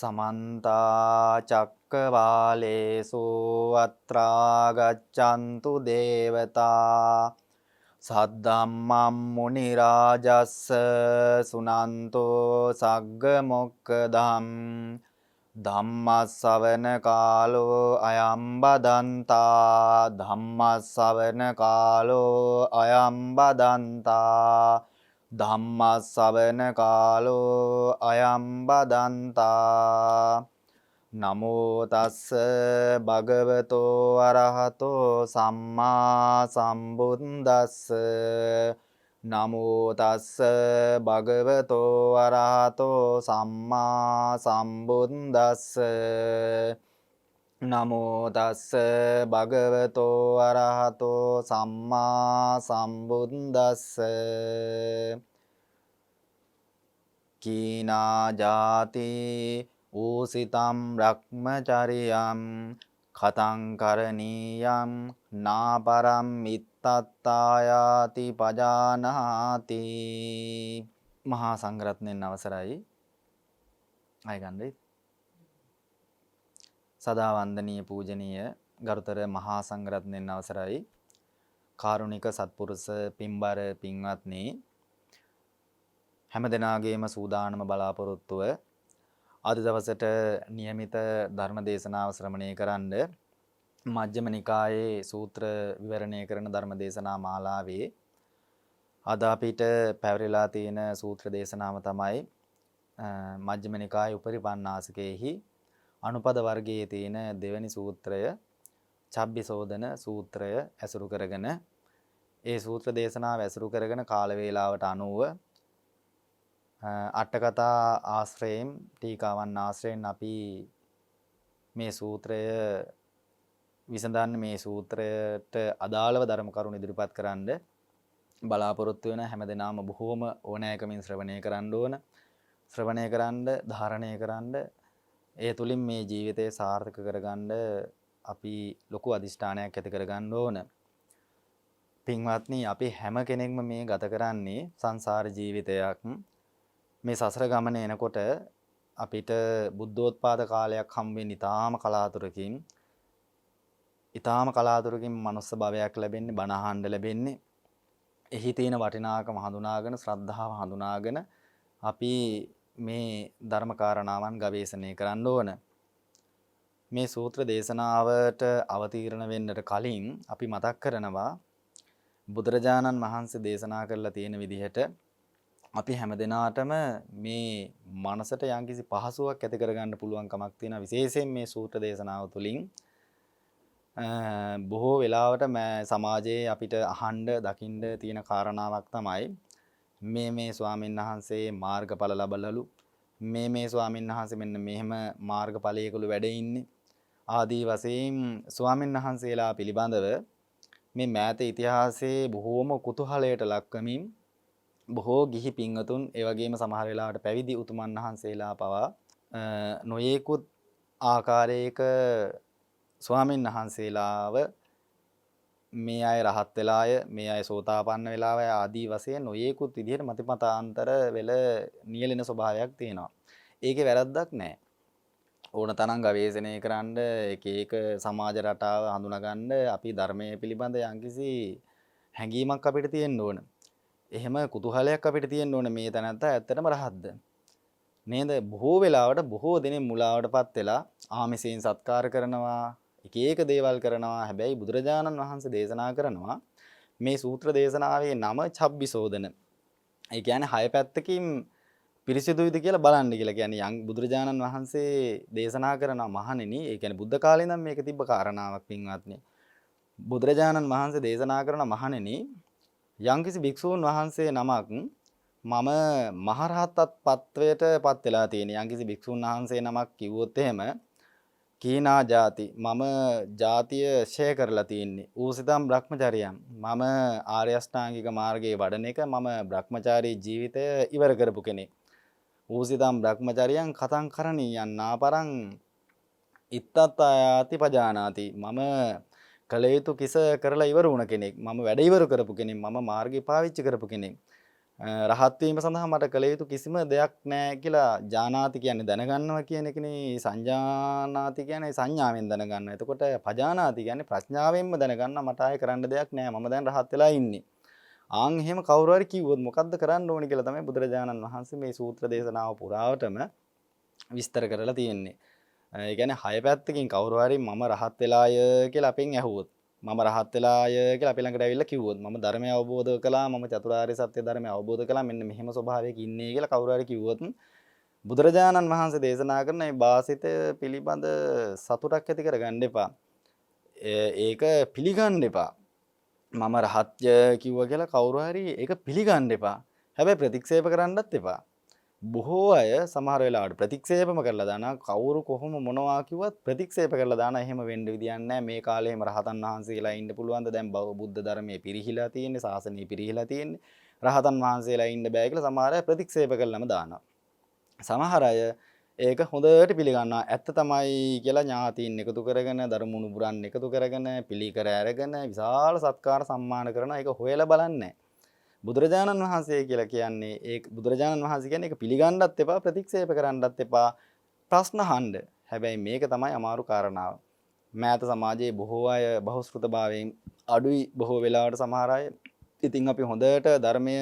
समन्ता चक्रवालेषु अत्रा गच्छन्तु देवता सद्धम्मं मुनिराजस्य सुनन्तो सग्गमोक्खदम् धम्मස්සවන කාලෝ අයම් බදන්තා ධම්මස්සවන කාලෝ අයම් බදන්තා ධම්මස්සවන කාලෝ අයම් බදන්තා නමෝ තස්ස භගවතෝ අරහතෝ සම්මා සම්බුද්දස්ස නමෝ තස්ස භගවතෝ අරහතෝ සම්මා සම්බුද්දස්ස නමෝ තස්ස භගවතෝ අරහතෝ සම්මා සම්බුද්දස්ස කීනා ජාති ඌසිතම් බ්‍රහ්මචරියම් කතං කරණීයම් නාපරම් මිත්තත්තායාති පජානාති. මහා සංඝරත්නයන් අවසරයි. අයගන්දේ සදා වන්දනීය පූජනීය ගරුතර මහා සංඝරත්නයන් අවසරයි. කාරුණික සත්පුරුෂ පින්බර පින්වත්නි, හැම දිනාගේම සූදානම බලාපොරොත්තුව අද දවසට નિયમિત ධර්ම දේශනාව ශ්‍රවණය කරන්න මජ්ක්‍ධිම නිකායේ සූත්‍ර විවරණය කරන ධර්ම දේශනා මාලාවේ අද අපිට පැවරිලා තියෙන සූත්‍ර දේශනාව තමයි මජ්ක්‍ධිම නිකායේ උපරිපන්නාසකේහි අනුපද වර්ගයේ තියෙන දෙවැනි සූත්‍රය චබ්බිසෝදන සූත්‍රය ඇසුරු කරගෙන ඒ සූත්‍ර දේශනාව ඇසුරු කරගෙන කාල වේලාවට අනුව අටකතා ආශ්‍රයෙන් ටීකාවන් ආශ්‍රයෙන් අපි මේ සූත්‍රය විසඳන්න, මේ සූත්‍රයට අදාළව ධර්ම කරුණු ඉදිරිපත් කරන්න බලාපොරොත්තු වෙන හැමදෙනාම බොහෝම ඕනෑකමින් ශ්‍රවණය කරන්න ඕන. ශ්‍රවණය කරන්න, ධාරණය කරන්න, ඒ තුලින් මේ ජීවිතය සාර්ථක කරගන්න අපි ලොකු අදිෂ්ඨානයක් ඇති කරගන්න ඕන. පින්වත්නි, අපි හැම කෙනෙක්ම මේ ගත කරන්නේ සංසාර ජීවිතයක්. මේ සසර ගමන එනකොට අපිට බුද්ධෝත්පාද කාලයක් හම් වෙන්නේ ඊටාම කලාතුරකින් මනුස්ස භවයක් ලැබෙන්නේ, බණ අහන්න ලැබෙන්නේ. එහි තියෙන වටිනාකම හඳුනාගෙන, ශ්‍රද්ධාව හඳුනාගෙන අපි මේ ධර්ම කාරණාවන් ගවේෂණය කරන්න ඕන. මේ සූත්‍ර දේශනාවට අවතීර්ණ වෙන්නට කලින් අපි මතක් කරනවා බුදුරජාණන් වහන්සේ දේශනා කරලා තියෙන විදිහට අපි හැමදෙනාටම මේ මනසට යම්කිසි පහසුවක් ඇති කරගන්න පුළුවන් කමක් තියෙනවා. විශේෂයෙන් මේ සූත්‍ර දේශනාව තුළින් බොහෝ වෙලාවට සමාජයේ අපිට අහන්න දකින්න තියෙන කාරණාවක් තමයි මේ ස්වාමීන් වහන්සේ මාර්ගඵල ලබලලු, මේ ස්වාමීන් වහන්සේ මෙන්න මෙහෙම මාර්ගඵලයකලු වැඩ ඉන්නේ ආදී වශයෙන් ස්වාමීන් වහන්සේලා පිළිබඳව මේ මෑත ඉතිහාසයේ බොහෝම කුතුහලයට ලක්වමින් බොහෝ ගිහි පින්වතුන්, ඒ වගේම සමහර වෙලාවට පැවිදි උතුමන් වහන්සේලා පවා නොයේකුත් ආකාරයක ස්වාමීන් වහන්සේලාව මේ අය රහත් වෙලාය, මේ අය සෝතාපන්න වෙලාය ආදී වශයෙන් නොයේකුත් විදිහට මතිමතාන්තර වෙල නියැලෙන ස්වභාවයක් තියෙනවා. ඒකේ වැරද්දක් නැහැ. ඕන තරම් ගවේෂණය කරන්න, එක සමාජ රටාව හඳුනාගන්න අපි ධර්මයේ පිළිබඳ යම්කිසි හැඟීමක් අපිට තියෙන්න ඕන. එහෙම කුතුහලයක් අපිට තියෙන්න ඕන. මේ තැනත්තා ඇත්තටම රහත්ද නේද? බොහෝ වෙලාවට බොහෝ දෙනෙක් මුලාවටපත් වෙලා ආමිසයෙන් සත්කාර කරනවා, එක දේවල් කරනවා. හැබැයි බුදුරජාණන් වහන්සේ දේශනා කරනවා මේ සූත්‍ර දේශනාවේ නම චබ්බිසෝදන. ඒ කියන්නේ හය පැත්තකින් පිරිසිදුයිද කියලා බලන්න කියලා කියන්නේ බුදුරජාණන් වහන්සේ දේශනා කරනවා මහණෙනි. ඒ කියන්නේ බුද්ධ කාලේ ඉඳන් මේක තිබ්බ කාරණාවක් පින්වත්නි. බුදුරජාණන් වහන්සේ දේශනා කරන මහණෙනි, යම්කිසි භික්ෂූන් වහන්සේ නමක් මම මහරහතත් පත්වයට පත් වෙලා තියෙන යම්කිසි භික්ෂූන් වහන්සේ නමක් කිව්වොත් එහෙම කීනා ජාති, මම ජාතිය ෂේ කරලා තියෙන්නේ, ඌසිතම් බ්‍රහ්මචරියම්, මම ආර්ය අෂ්ටාංගික මාර්ගයේ වඩන එක, මම බ්‍රහ්මචාරී ජීවිතය ඉවර කරපු කෙනෙක්. ඌසිතම් බ්‍රහ්මචරියම් කතං කරණීයං නාපරං ඉත්තත්තායාති පජානාති, මම කළ යුතු කිස කරලා ඉවර වුණ කෙනෙක්, මම වැඩ ඉවර කරපු කෙනෙක්, මම මාර්ගය පාවිච්චි කරපු කෙනෙක්. රහත් වීම සඳහා මට කළ යුතු කිසිම දෙයක් නැහැ කියලා ජානාති කියන්නේ දැනගන්නවා කියන එකනේ. සංජානාති කියන්නේ සංඥාවෙන් දැනගන්නවා. එතකොට පජානාති කියන්නේ ප්‍රඥාවෙන්ම දැනගන්නවා මට ආයේ කරන්න දෙයක් නැහැ. මම දැන් රහත් වෙලා ඉන්නේ. ආන් එහෙම කවුරු හරි කිව්වොත් මොකද්ද කරන්න ඕනි කියලා තමයි බුදුරජාණන් වහන්සේ මේ සූත්‍ර දේශනාව පුරාවටම විස්තර කරලා තියෙන්නේ. ඒ කියන්නේ හය පැත්තකින් කවුරු හරි මම රහත් වෙලාය කියලා අපෙන් ඇහුවොත්, මම රහත් වෙලාය කියලා අපි ළඟට ඇවිල්ලා කිව්වොත්, මම ධර්මය අවබෝධ කළා, මම චතුරාර්ය සත්‍ය ධර්මය අවබෝධ කළා, මෙන්න මෙහෙම ස්වභාවයක ඉන්නේ කියලා කවුරු හරි කිව්වොත්, බුදුරජාණන් වහන්සේ දේශනා කරන මේ වාසිත පිළිබඳ සතුටක් ඇති කරගන්න එපා. ඒක පිළිගන්න එපා. මම රහත්ය කිව්වා කියලා කවුරු හරි ඒක පිළිගන්න එපා. හැබැයි ප්‍රතික්ෂේප කරන්නත් එපා. බොහෝ අය සමහර වෙලාවට ප්‍රතික්ෂේපම කරලා දානවා. කවුරු කොහොම මොනවා කිව්වත් ප්‍රතික්ෂේප කරලා දානවා. එහෙම වෙන්න විදියක් නැහැ. මේ කාලේම රහතන් වහන්සේලා ඉන්න පුළුවන්ද? දැන් බුද්ධ ධර්මයේ පිරිහිලා තියෙන්නේ, ශාසනය පිරිහිලා තියෙන්නේ. රහතන් වහන්සේලා ඉන්න බෑ කියලා සමහර අය ප්‍රතික්ෂේප කරලම දානවා. සමහර අය ඒක හොඳට පිළිගන්නවා. ඇත්ත තමයි කියලා ඥාතීන් එකතු කරගෙන, ධර්මුණු පුරන් එකතු කරගෙන, පිළිකර අරගෙන විශාල සත්කාර සම්මාන කරනවා. ඒක හොයලා බලන්නේ නැහැ. බුදුරජාණන් වහන්සේ කියලා කියන්නේ බුදුරජාණන් වහන්සේ කියන්නේ ඒක පිළිගන්නත් එපා, ප්‍රතික්ෂේප කරන්නත් එපා, ප්‍රශ්න අහන්න. හැබැයි මේක තමයි අමාරු කාරණාව. මෑත සමාජයේ බොහෝ අය බහුශ්‍රృతභාවයෙන් අඩුයි බොහෝ වෙලාවට සමහර අය. ඉතින් අපි හොඳට ධර්මය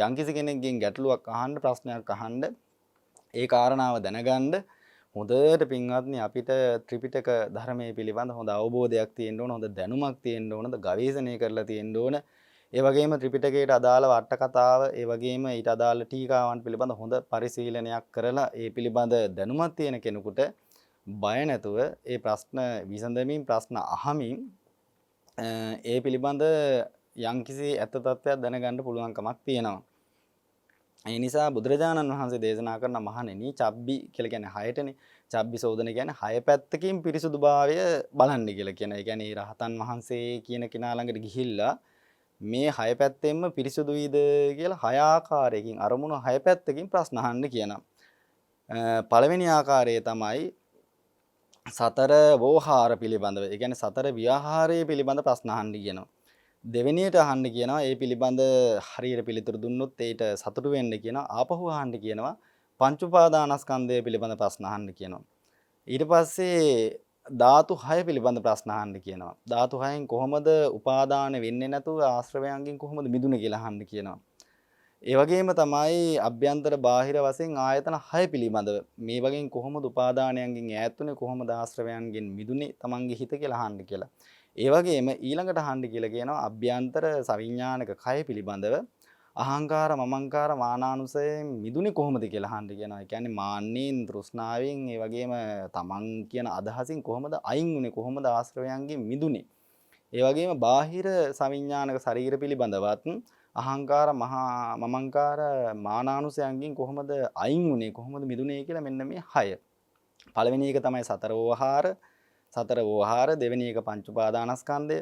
යම්කිසි කෙනෙක්ගෙන් ගැටලුවක් අහන්න, ප්‍රශ්නයක් අහන්න, ඒ කාරණාව දැනගන්න හොඳට පින්වත්නි අපිට ත්‍රිපිටක ධර්මයේ පිළිබඳ හොඳ අවබෝධයක් තියෙන්න ඕන, හොඳ දැනුමක් තියෙන්න ඕන, ගවේෂණය කරලා තියෙන්න ඕන. ඒ වගේම ත්‍රිපිටකයට අදාළ අට කතාව, ඒ වගේම ඊට අදාළ ටීකාවන් පිළිබඳ හොඳ පරිශීලනයක් කරලා ඒ පිළිබඳ දැනුමක් තියෙන කෙනෙකුට බය නැතුව ඒ ප්‍රශ්න විසඳමින්, ප්‍රශ්න අහමින් ඒ පිළිබඳ යම්කිසි ඇත්ත තත්ත්වයක් දැනගන්න පුළුවන්කමක් තියෙනවා. ඒ නිසා බුදුරජාණන් වහන්සේ දේශනා කරන මහණෙනි චබ්බි කියලා කියන්නේ හයටනේ. චබ්බි සෝදන කියන්නේ හය පැත්තකින් පිරිසුදුභාවය බලන්න කියලා කියන. ඒ කියන්නේ රහතන් වහන්සේ කියන කෙනා ළඟට ගිහිල්ලා මේ හය පැත්තෙන්ම පිරිසුදුයිද කියලා හය ආකාරයකින් අරමුණු හය පැත්තකින් ප්‍රශ්න අහන්න කියනවා. පළවෙනි ආකාරය තමයි සතර වෝහාර පිළිබඳව. ඒ කියන්නේ සතර ව්‍යාහාරය පිළිබඳ ප්‍රශ්න අහන්න කියනවා. දෙවෙනියට අහන්න කියනවා ඒ පිළිබඳ හරියට පිළිතුරු දුන්නොත් ඒට සතුටු වෙන්න කියනවා. ආපහු අහන්න කියනවා පංච උපාදානස්කන්ධය පිළිබඳ ප්‍රශ්න අහන්න කියනවා. ඊට පස්සේ ධාතු 6 පිළිබඳ ප්‍රශ්න අහන්න කියනවා. ධාතු 6න් කොහොමද උපාදාන වෙන්නේ නැතුව ආශ්‍රවයන්ගෙන් කොහොමද මිදුනේ කියලා අහන්න කියනවා. ඒ වගේම තමයි අභ්‍යන්තර බාහිර වශයෙන් ආයතන 6 පිළිබඳව මේ වගේ කොහොමද උපාදානයන්ගෙන් ඈත්ුනේ, කොහොමද ආශ්‍රවයන්ගෙන් මිදුනේ තමන්ගේ හිත කියලා අහන්න කියලා. ඒ වගේම ඊළඟට අහන්න කියලා කියනවා අභ්‍යන්තර සවිඥානික කය පිළිබඳව අහංකාර මමංකාර මානානුසයෙන් මිදුනේ කොහොමද කියලා අහන්න කියනවා. ඒ කියන්නේ මාන්නෙන්, තෘෂ්ණාවෙන්, ඒ වගේම තමන් කියන අදහසින් කොහොමද අයින් වුනේ, කොහොමද ආශ්‍රවයන්ගෙන් මිදුනේ. ඒ වගේම බාහිර සවිඥානික ශරීර පිළිබඳවත් අහංකාර මමංකාර මානානුසයන්ගෙන් කොහොමද අයින් වුනේ, කොහොමද මිදුනේ කියලා මෙන්න මේ 6. පළවෙනි එක තමයි සතර වෝහාර, දෙවෙනි එක පංච උපාදානස්කන්ධය,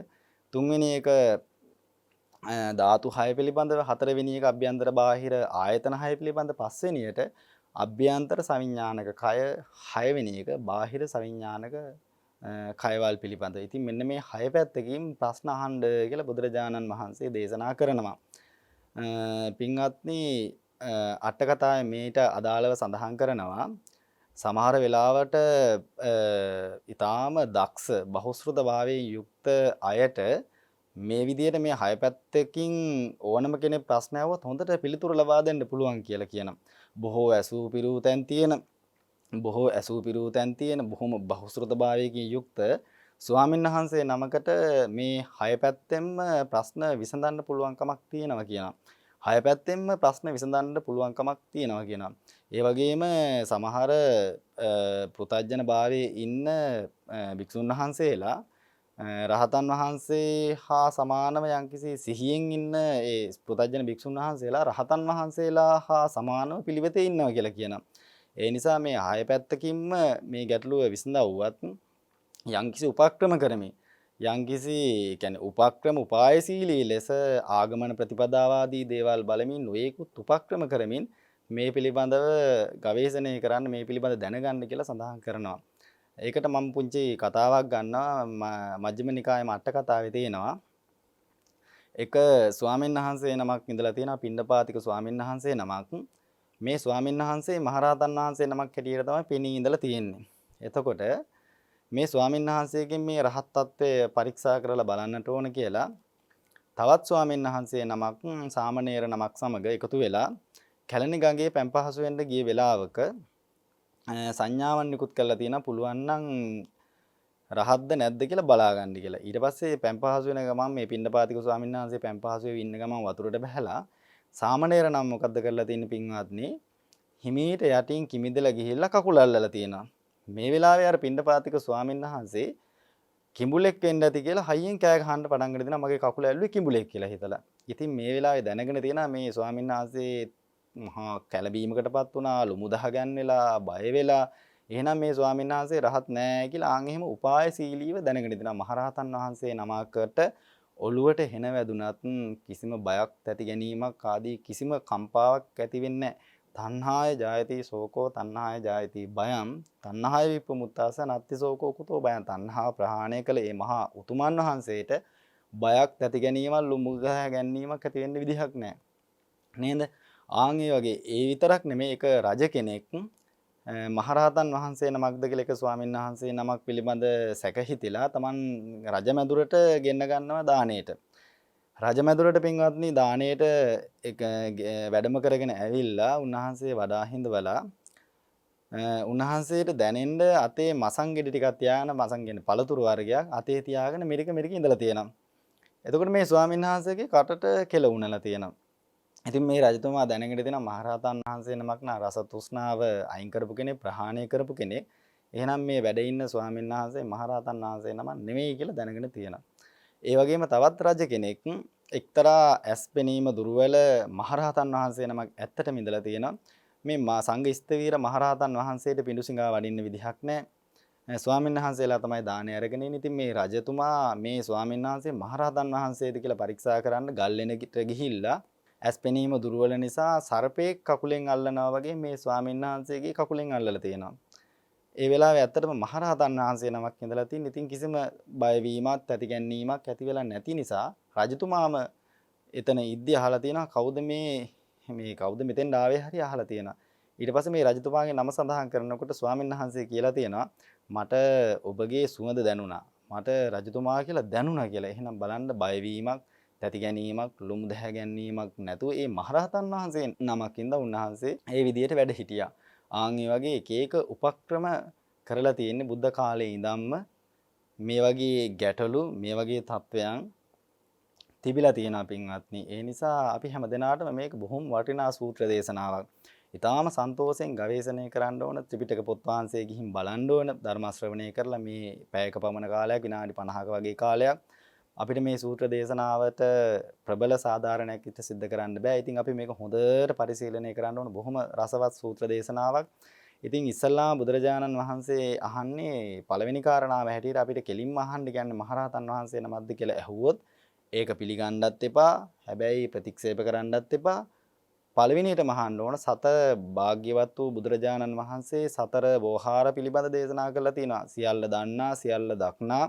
තුන්වෙනි එක ධාතු 6 පිළිබඳව, හතරවෙනි එක අභ්‍යන්තර බාහිර ආයතන 6 පිළිබඳ, පස්වෙනියට අභ්‍යන්තර සවිඥානික කය, හයවෙනි එක බාහිර සවිඥානික කයවල් පිළිබඳ. ඉතින් මෙන්න මේ 6 පැත්තකින් ප්‍රශ්න අහන්න කියලා බුදුරජාණන් වහන්සේ දේශනා කරනවා. පින්වත්නි අට කතාවේ මේට අදාළව සඳහන් කරනවා සමහර වෙලාවට ඊටාම දක්ෂ බහුශ්‍රృత භාවයෙන් යුක්ත අයට මේ විදිහට මේ හය පැත්තකින් ඕනම කෙනෙක් ප්‍රශ්න අහුවොත් හොඳට පිළිතුරු ලබා දෙන්න පුළුවන් කියලා කියනවා. බොහෝ ඇසූ පිරූ තැන් තියෙන බොහොම බහුශ්‍රృత භාවයකින් යුක්ත ස්වාමීන් වහන්සේ නමකට මේ හය පැත්තෙන්ම ප්‍රශ්න විසඳන්න පුළුවන්කමක් තියෙනවා කියනවා. හය පැත්තෙන්ම ප්‍රශ්න විසඳන්න පුළුවන්කමක් තියෙනවා කියනවා. ඒ වගේම සමහර පෘථග්ජන භාවයේ ඉන්න භික්ෂුන් වහන්සේලා රහතන් වහන්සේ හා සමානව යම්කිසි සිහියෙන් ඉන්න ඒ පෘථග්ජන භික්ෂුන් වහන්සේලා රහතන් වහන්සේලා හා සමානව පිළිවෙතේ ඉන්නවා කියලා කියනවා. ඒ නිසා මේ හය පැත්තකින්ම මේ ගැටලුව විසඳවුවත් යම්කිසි උපක්‍රම කරමින් යම්කිසි කියන්නේ උපක්‍රම උපායශීලී ලෙස ආගමන ප්‍රතිපදාවාදී දේවල් බලමින් නොයෙකුත් උපක්‍රම කරමින් මේ පිළිබඳව ගවේෂණය කරන්න, මේ පිළිබඳව දැනගන්න කියලා සඳහන් කරනවා. ඒකට මම පුංචි කතාවක් ගන්නවා මජ්ක්‍ධිම නිකායේ අට කතාවේ තියෙනවා. එක ස්වාමීන් වහන්සේ නමක් ඉඳලා තියෙනවා පිණ්ඩපාතික ස්වාමීන් වහන්සේ නමක්. මේ ස්වාමීන් වහන්සේ මහරහතන් වහන්සේ නමක් හැටියට තමයි පෙනී ඉඳලා තියෙන්නේ. එතකොට මේ ස්වාමීන් වහන්සේගෙන් මේ රහත් ත්වය පරීක්ෂා කරලා බලන්නට ඕන කියලා තවත් ස්වාමීන් වහන්සේ නමක් සාමණේර නමක් සමග එකතු වෙලා කැලණි ගඟේ පැම්පහසු වෙන්න ගිය වෙලාවක සංඥාවන් නිකුත් කරලා තියෙනවා පුළුවන් නම් රහත්ද නැද්ද කියලා බලා ගන්න කියලා. ඊට පස්සේ පැම්පහසු වෙන ගමන් මේ පිණ්ඩපාතික ස්වාමීන් වහන්සේ පැම්පහසු වෙවි ඉන්න ගමන් වතුරට බහැලා සාමණේර නම් මොකද්ද කරලා තියෙන්නේ පින්වත්නි? හිමීට යටින් කිමිදලා ගිහිල්ලා කකුල අල්ලලා තියෙනවා. මේ වෙලාවේ අර පිණ්ඩපාතික ස්වාමීන් වහන්සේ කිඹුලෙක් වෙන්න ඇති කියලා හයියෙන් කෑ ගහන්න පටන් ගන්න දෙනවා මගේ කකුල ඇල්ලුවේ කිඹුලෙක් කියලා හිතලා. ඉතින් මේ වෙලාවේ දැනගෙන තියෙනවා මේ ස්වාමීන් වහන්සේ මහා කැළඹීමකටපත් වුණා, ලුමුදහ ගන්නලා, බය වෙලා. එහෙනම් මේ ස්වාමීන් වහන්සේ රහත් නෑ කියලා ආන් එහෙම උපායශීලීව දැනගෙන ඉඳලා මහරහතන් වහන්සේ නමකට ඔළුවට හෙන වැදුනත් කිසිම බයක් ඇති ගැනීමක් ආදී කිසිම කම්පාවක් ඇති වෙන්නේ නැහැ. තණ්හාය ජායති සෝකෝ තණ්හාය ජායති බයම් තණ්හාය විපමුත්තාස නත්ති සෝකෝ කුතෝ බයං තණ්හාව ප්‍රහාණය කළ මේ මහා උතුමන් වහන්සේට බයක් ඇති ගැනීමක් ලුමුගහ ගැනීමක් ඇති වෙන්න විදිහක් නැහැ. නේද? ආන් ඒ වගේ ඒ විතරක් නෙමෙයි එක රජ කෙනෙක් මහරහතන් වහන්සේ නමක්ද කියලා එක ස්වාමීන් වහන්සේ නමක් පිළිබඳ සැක හිතිලා Taman රජමැදුරට ගෙන්න ගන්නවා දාණයට. රජමැදුරට පින්වත්නි දාණයට එක වැඩම කරගෙන ඇවිල්ලා උන්වහන්සේ වඩා හිඳවලා උන්වහන්සේට දැනෙන්න අතේ මසංගෙඩි ටිකක් තියාගෙන මසංගෙඩි පළතුරු වර්ගයක් අතේ තියාගෙන මෙරික ඉඳලා තියෙනවා. එතකොට මේ ස්වාමීන් වහන්සේගේ කටට කෙල උනලා තියෙනවා. ඉතින් මේ රජතුමා දැනගෙන තියෙනවා මහරහතන් වහන්සේ නමක් නා රස තෘෂ්ණාව අයින් කරපු කෙනෙක් ප්‍රහාණය කරපු කෙනෙක්. එහෙනම් මේ වැඩ ඉන්න ස්වාමීන් වහන්සේ මහරහතන් වහන්සේ නමක් නෙමෙයි කියලා දැනගෙන තියෙනවා. ඒ වගේම තවත් රජ කෙනෙක් එක්තරා ඇස් පෙනීම දුර්වල මහරහතන් වහන්සේ නමක් ඇත්තටම ඉඳලා තියෙනවා. මේ සංඝ ස්ථවීර මහරහතන් වහන්සේට පිඬුසිඟා වඩින්න විදිහක් නැහැ. ස්වාමීන් වහන්සේලා තමයි දානය අරගෙන ඉන්නේ. ඉතින් මේ රජතුමා මේ ස්වාමීන් වහන්සේ මහරහතන් වහන්සේද කියලා පරීක්ෂා කරන්න ගල්ලෙනකට ගිහිල්ලා ඇස් පෙනීම දුර්වල නිසා සර්පෙක් කකුලෙන් අල්ලනවා වගේ මේ ස්වාමීන් වහන්සේගේ කකුලෙන් අල්ලලා තියෙනවා. ඒ වෙලාවේ ඇත්තටම මහරහතන් වහන්සේ නමක් ඉඳලා තින් ඉතින් කිසිම බයවීමක් ඇති ගැනීමක් ඇති වෙලා නැති නිසා රජතුමාම එතන ඉද්දි අහලා තියෙනවා කවුද මේ කවුද මෙතෙන් ආවේ හරි අහලා තියෙනවා. ඊට පස්සේ මේ රජතුමාගේ නම සඳහන් කරනකොට ස්වාමීන් වහන්සේ කියලා තියෙනවා මට ඔබගේ සුවඳ දැනුණා. මට රජතුමා කියලා දැනුණා කියලා. එහෙනම් බලන්න බයවීමක් තැති ගැනීමක් ලුම් දැහ ගැනීමක් නැතුව ඒ මහරහතන් වහන්සේ නමකින්ද උන්වහන්සේ ඒ විදියට වැඩ හිටියා. ආන් ඒ වගේ එක එක උපක්‍රම කරලා තියෙන්නේ බුද්ධ කාලේ ඉඳන්ම මේ වගේ ගැටලු මේ වගේ තත්වයන් තිබිලා තියෙනවා පින්වත්නි. ඒ නිසා අපි හැමදෙනාටම මේක බොහොම වටිනා සූත්‍ර දේශනාවක්. ඊටාම සන්තෝෂයෙන් ගවේෂණය කරන්න ඕන ත්‍රිපිටක පොත් වහන්සේ ගිහින් බලන්න ඕන ධර්ම ශ්‍රවණය කරලා මේ පැයක පමණ කාලයක් විනාඩි 50ක වගේ කාලයක් අපිට මේ සූත්‍ර දේශනාවට ප්‍රබල සාධාරණයක් ඉත සිද්ධ කරන්න බෑ. ඉතින් අපි මේක හොඳට පරිශීලනය කරන්න ඕන බොහොම රසවත් සූත්‍ර දේශනාවක්. ඉතින් ඉස්සල්ලාම බුදුරජාණන් වහන්සේ අහන්නේ පළවෙනි කාරණාව හැටියට අපිට කෙලින්ම අහන්න කියන්නේ මහරහතන් වහන්සේ නමක්ද කියලා ඇහුවොත් ඒක පිළිගන්නත් එපා. හැබැයි ප්‍රතික්ෂේප කරන්නත් එපා. පළවෙනියටම අහන්න ඕන සත භාග්‍යවත් වූ බුදුරජාණන් වහන්සේ සතර වෝහාර පිළිබඳ දේශනා කරලා තියෙනවා. සියල්ල දන්නා සියල්ල දක්නා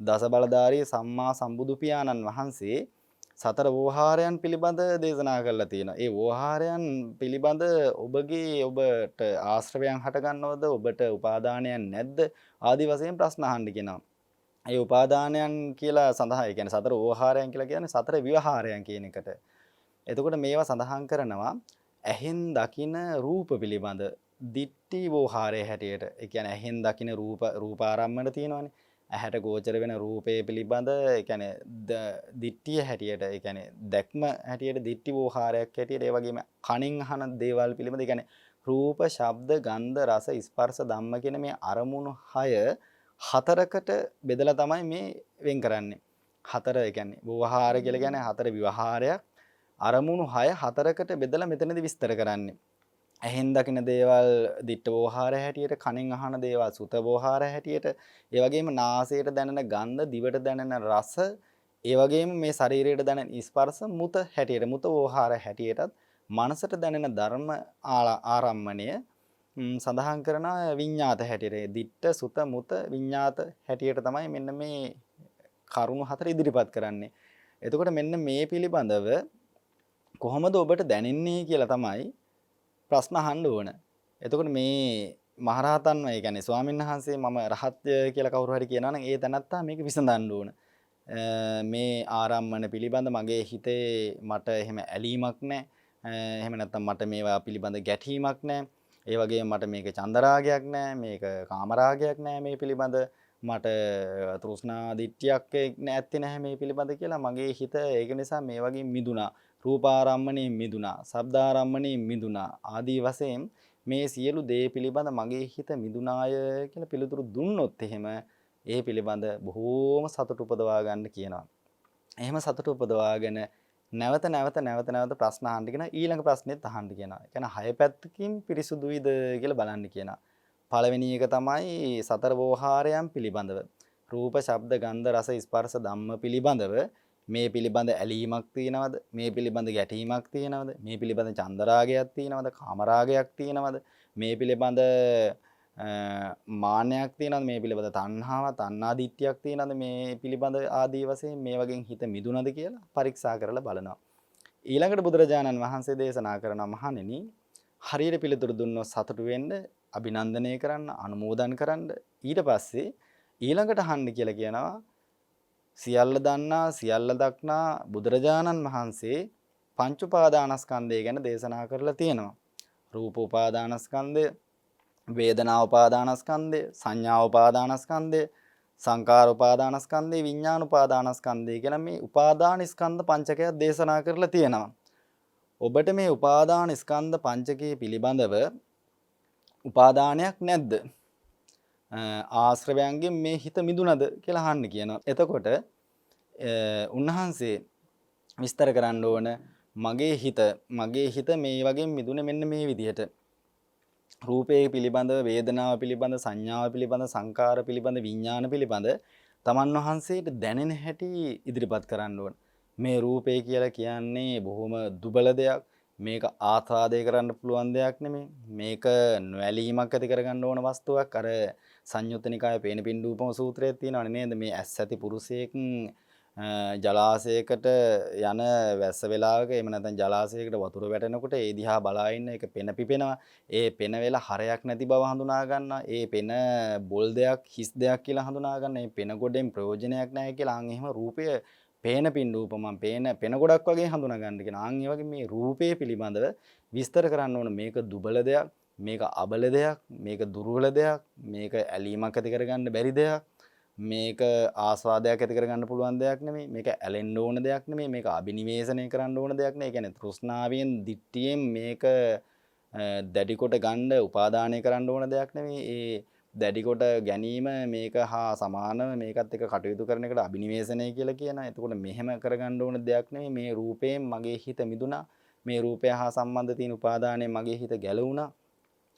දස බලධාරී සම්මා සම්බුදු පියාණන් වහන්සේ සතර වෝහාරයන් පිළිබඳ දේශනා කරලා තියෙනවා. ඒ වෝහාරයන් පිළිබඳ ඔබට ආශ්‍රවයන් හට ගන්නවද? ඔබට උපාදානයන් නැද්ද? ආදි වශයෙන් ප්‍රශ්න අහන්න කියනවා. ඒ උපාදානයන් කියලා සඳහන් ඒ කියන්නේ සතර වෝහාරයන් කියලා කියන්නේ සතර විවහාරයන් කියන එකට. එතකොට මේවා සඳහන් කරනවා ඇහෙන් දකින රූප පිළිබඳ දිට්ඨි වෝහාරය හැටියට. ඒ කියන්නේ ඇහෙන් දකින රූපාරම්මන තියෙනවානේ. ඇහැට ගෝචර වෙන රූපේ පිළිබඳ ඒ කියන්නේ දිට්ඨිය හැටියට ඒ කියන්නේ දැක්ම හැටියට දිට්ඨි වෝහාරයක් හැටියට ඒ වගේම කණින් අහන දේවල් පිළිබඳ ඒ කියන්නේ රූප, ශබ්ද, ගන්ධ, රස, ස්පර්ශ, ධම්ම කියන මේ අරමුණු 4කට බෙදලා තමයි මේ වෙන් කරන්නේ. 4 ඒ කියන්නේ වෝහාර කියලා කියන්නේ 4 විවහාරයක්. අරමුණු 4කට බෙදලා මෙතනදී විස්තර කරන්නේ. ඇහෙන් දකින දේවල් දිට්ඨ වෝහාර හැටියට, කනෙන් අහන දේවල් සුත වෝහාර හැටියට, ඒ වගේම නාසයට දැනෙන ගන්ධ, දිවට දැනෙන රස, ඒ වගේම මේ ශරීරයට දැනෙන ස්පර්ශ මුත හැටියට, මුත වෝහාර හැටියටත් මනසට දැනෙන ධර්ම ආරම්මණය සඳහන් කරන විඤ්ඤාත හැටියට, දිට්ඨ සුත මුත විඤ්ඤාත හැටියට තමයි මෙන්න මේ කරුණු 4 ඉදිරිපත් කරන්නේ. එතකොට මෙන්න මේ පිළිබඳව කොහොමද ඔබට දැනෙන්නේ කියලා තමයි ප්‍රශ්න අහන්න ඕන. එතකොට මේ මහරහතන් ඒ කියන්නේ ස්වාමීන් වහන්සේ මම රහත්ය කියලා කවුරු හරි කියනවා නම් ඒ තැනත්තා මේක විසඳන්න ඕන. මේ ආරම්මන පිළිබඳ මගේ හිතේ මට එහෙම ඇලීමක් නැහැ. එහෙම නැත්නම් මට මේවා පිළිබඳ ගැටීමක් නැහැ. ඒ වගේම මට මේක චන්දරාගයක් නැහැ. මේක කාමරාගයක් නැහැ මේ පිළිබඳ. මට තෘෂ්ණා දිට්ඨියක් නැත්තේ නැහැ මේ පිළිබඳ කියලා මගේ හිත ඒක නිසා මේ වගේ මිදුණා. රූපාරම්මණයෙන් මිදුණා. ශබ්දාරම්මණයෙන් මිදුණා. ආදී වශයෙන් මේ සියලු දේ පිළිබඳ මගේ හිත මිදුණාය කියලා පිළිතුරු දුන්නොත් එහෙම ඒ පිළිබඳ බොහෝම සතුට උපදවා ගන්න කියනවා. එහෙම සතුට උපදවාගෙන නැවත ප්‍රශ්න අහන්න කියනවා. ඊළඟ ප්‍රශ්නෙත් අහන්න කියනවා. ඒ කියන්නේ හය පැත්තකින් පිරිසුදුයිද කියලා බලන්න කියනවා. පළවෙනි එක තමයි සතර වෝහාරයන් පිළිබඳව. රූප, ශබ්ද, ගන්ධ, රස, ස්පර්ශ, ධම්ම පිළිබඳව මේ පිළිබඳ ඇලීමක් තියෙනවද? මේ පිළිබඳ ගැටීමක් තියෙනවද? මේ පිළිබඳ චන්දරාගයක් තියෙනවද? කාමරාගයක් තියෙනවද? මේ පිළිබඳ මාන්නයක් තියෙනවද? මේ පිළිබඳ තණ්හාව, තණ්හාදිත්‍යයක් තියෙනවද? මේ පිළිබඳ ආදී වශයෙන් මේ වගේ හිත මිදුනද කියලා පරීක්ෂා කරලා බලනවා. ඊළඟට බුදුරජාණන් වහන්සේ දේශනා කරන මහණෙනි හරියට පිළිතුරු දුන්නොත් සතුටු වෙන්න, අභිනන්දනය කරන්න, අනුමෝදන් කරන්න. ඊට පස්සේ ඊළඟට අහන්න කියලා කියනවා සියල්ල දන්නා සියල්ල දක්නා බුදුරජාණන් වහන්සේ පංච උපාදානස්කන්ධය ගැන දේශනා කරලා තියෙනවා. රූප උපාදානස්කන්ධය, වේදනා උපාදානස්කන්ධය, සංඥා උපාදානස්කන්ධය, සංකාර උපාදානස්කන්ධය, විඥාන උපාදානස්කන්ධය කියලා මේ උපාදාන ස්කන්ධ පංචකයක් දේශනා කරලා තියෙනවා. ඔබට මේ උපාදාන ස්කන්ධ පංචකයේ පිළිබඳව උපාදානයක් නැද්ද? ආශ්‍රවයන්ගෙන් මේ හිත මිදුනද කියලා අහන්න කියනවා. එතකොට උන්වහන්සේ විස්තර කරන්න ඕන මගේ හිත මේ වගේ මිදුනේ මෙන්න මේ විදිහට. රූපේ පිළිබඳ, වේදනාව පිළිබඳ, සංඥාව පිළිබඳ, සංකාර පිළිබඳ, විඥාන පිළිබඳ තමන් වහන්සේට දැනෙන හැටි ඉදිරිපත් කරන්න ඕන. මේ රූපේ කියලා කියන්නේ බොහොම දුබල දෙයක්. මේක ආස්වාදය කරන්න පුළුවන් දෙයක් නෙමෙයි. මේක නොඇලීමක් ඇති කරගන්න ඕන වස්තුවක්. අර සංයුත්ත නිකායේ පේන පින්ඩූපම සූත්‍රයේ තියෙනවනේ නේද? මේ ඇස් ඇති පුරුෂයෙක් ජලාශයකට යන වැස්ස වෙලාවක එහෙම නැත්නම් ජලාශයකට වතුර වැටෙනකොට ඒ දිහා බලා ඉන්න එක පෙන පිපෙනවා. ඒ පෙන වෙලා හරයක් නැති බව හඳුනා ගන්නවා. ඒ පෙන බොල් දෙයක් හිස් දෙයක් කියලා හඳුනා ගන්න. මේ පෙන ගොඩෙන් ප්‍රයෝජනයක් නැහැ කියලා අන් එහෙම රූපය පේන පින්ඩූපමන් පෙන ගොඩක් වගේ හඳුනා ගන්න කියන. අන් ඒ වගේ මේ රූපය පිළිබඳව විස්තර කරන්න ඕන මේක දුබල දෙයක්, මේක අබල දෙයක්, මේක දුර්වල දෙයක්, මේක ඇලීමක් ඇති කරගන්න බැරි දෙයක්. මේක ආස්වාදයක් ඇති කරගන්න පුළුවන් දෙයක් නෙමෙයි. මේක ඇලෙන්න ඕන දෙයක් නෙමෙයි. මේක අබිනිවේෂණය කරන්න ඕන දෙයක් නෙමෙයි. ඒ කියන්නේ තෘෂ්ණාවෙන්, දිට්ඨියෙන් මේක දැඩි කොට ගන්න, උපාදානය කරන්න ඕන දෙයක් නෙමෙයි. ඒ දැඩි කොට ගැනීම මේක හා සමානව මේකත් එක්ක කටයුතු කරන එකට අබිනිවේෂණය කියලා කියනවා. එතකොට මෙහෙම කරගන්න ඕන දෙයක් නෙමෙයි. මේ රූපයෙන් මගේ හිත මිදුණා. මේ රූපය හා සම්බන්ධ තියෙන උපාදානයෙන් මගේ හිත ගැලවුණා.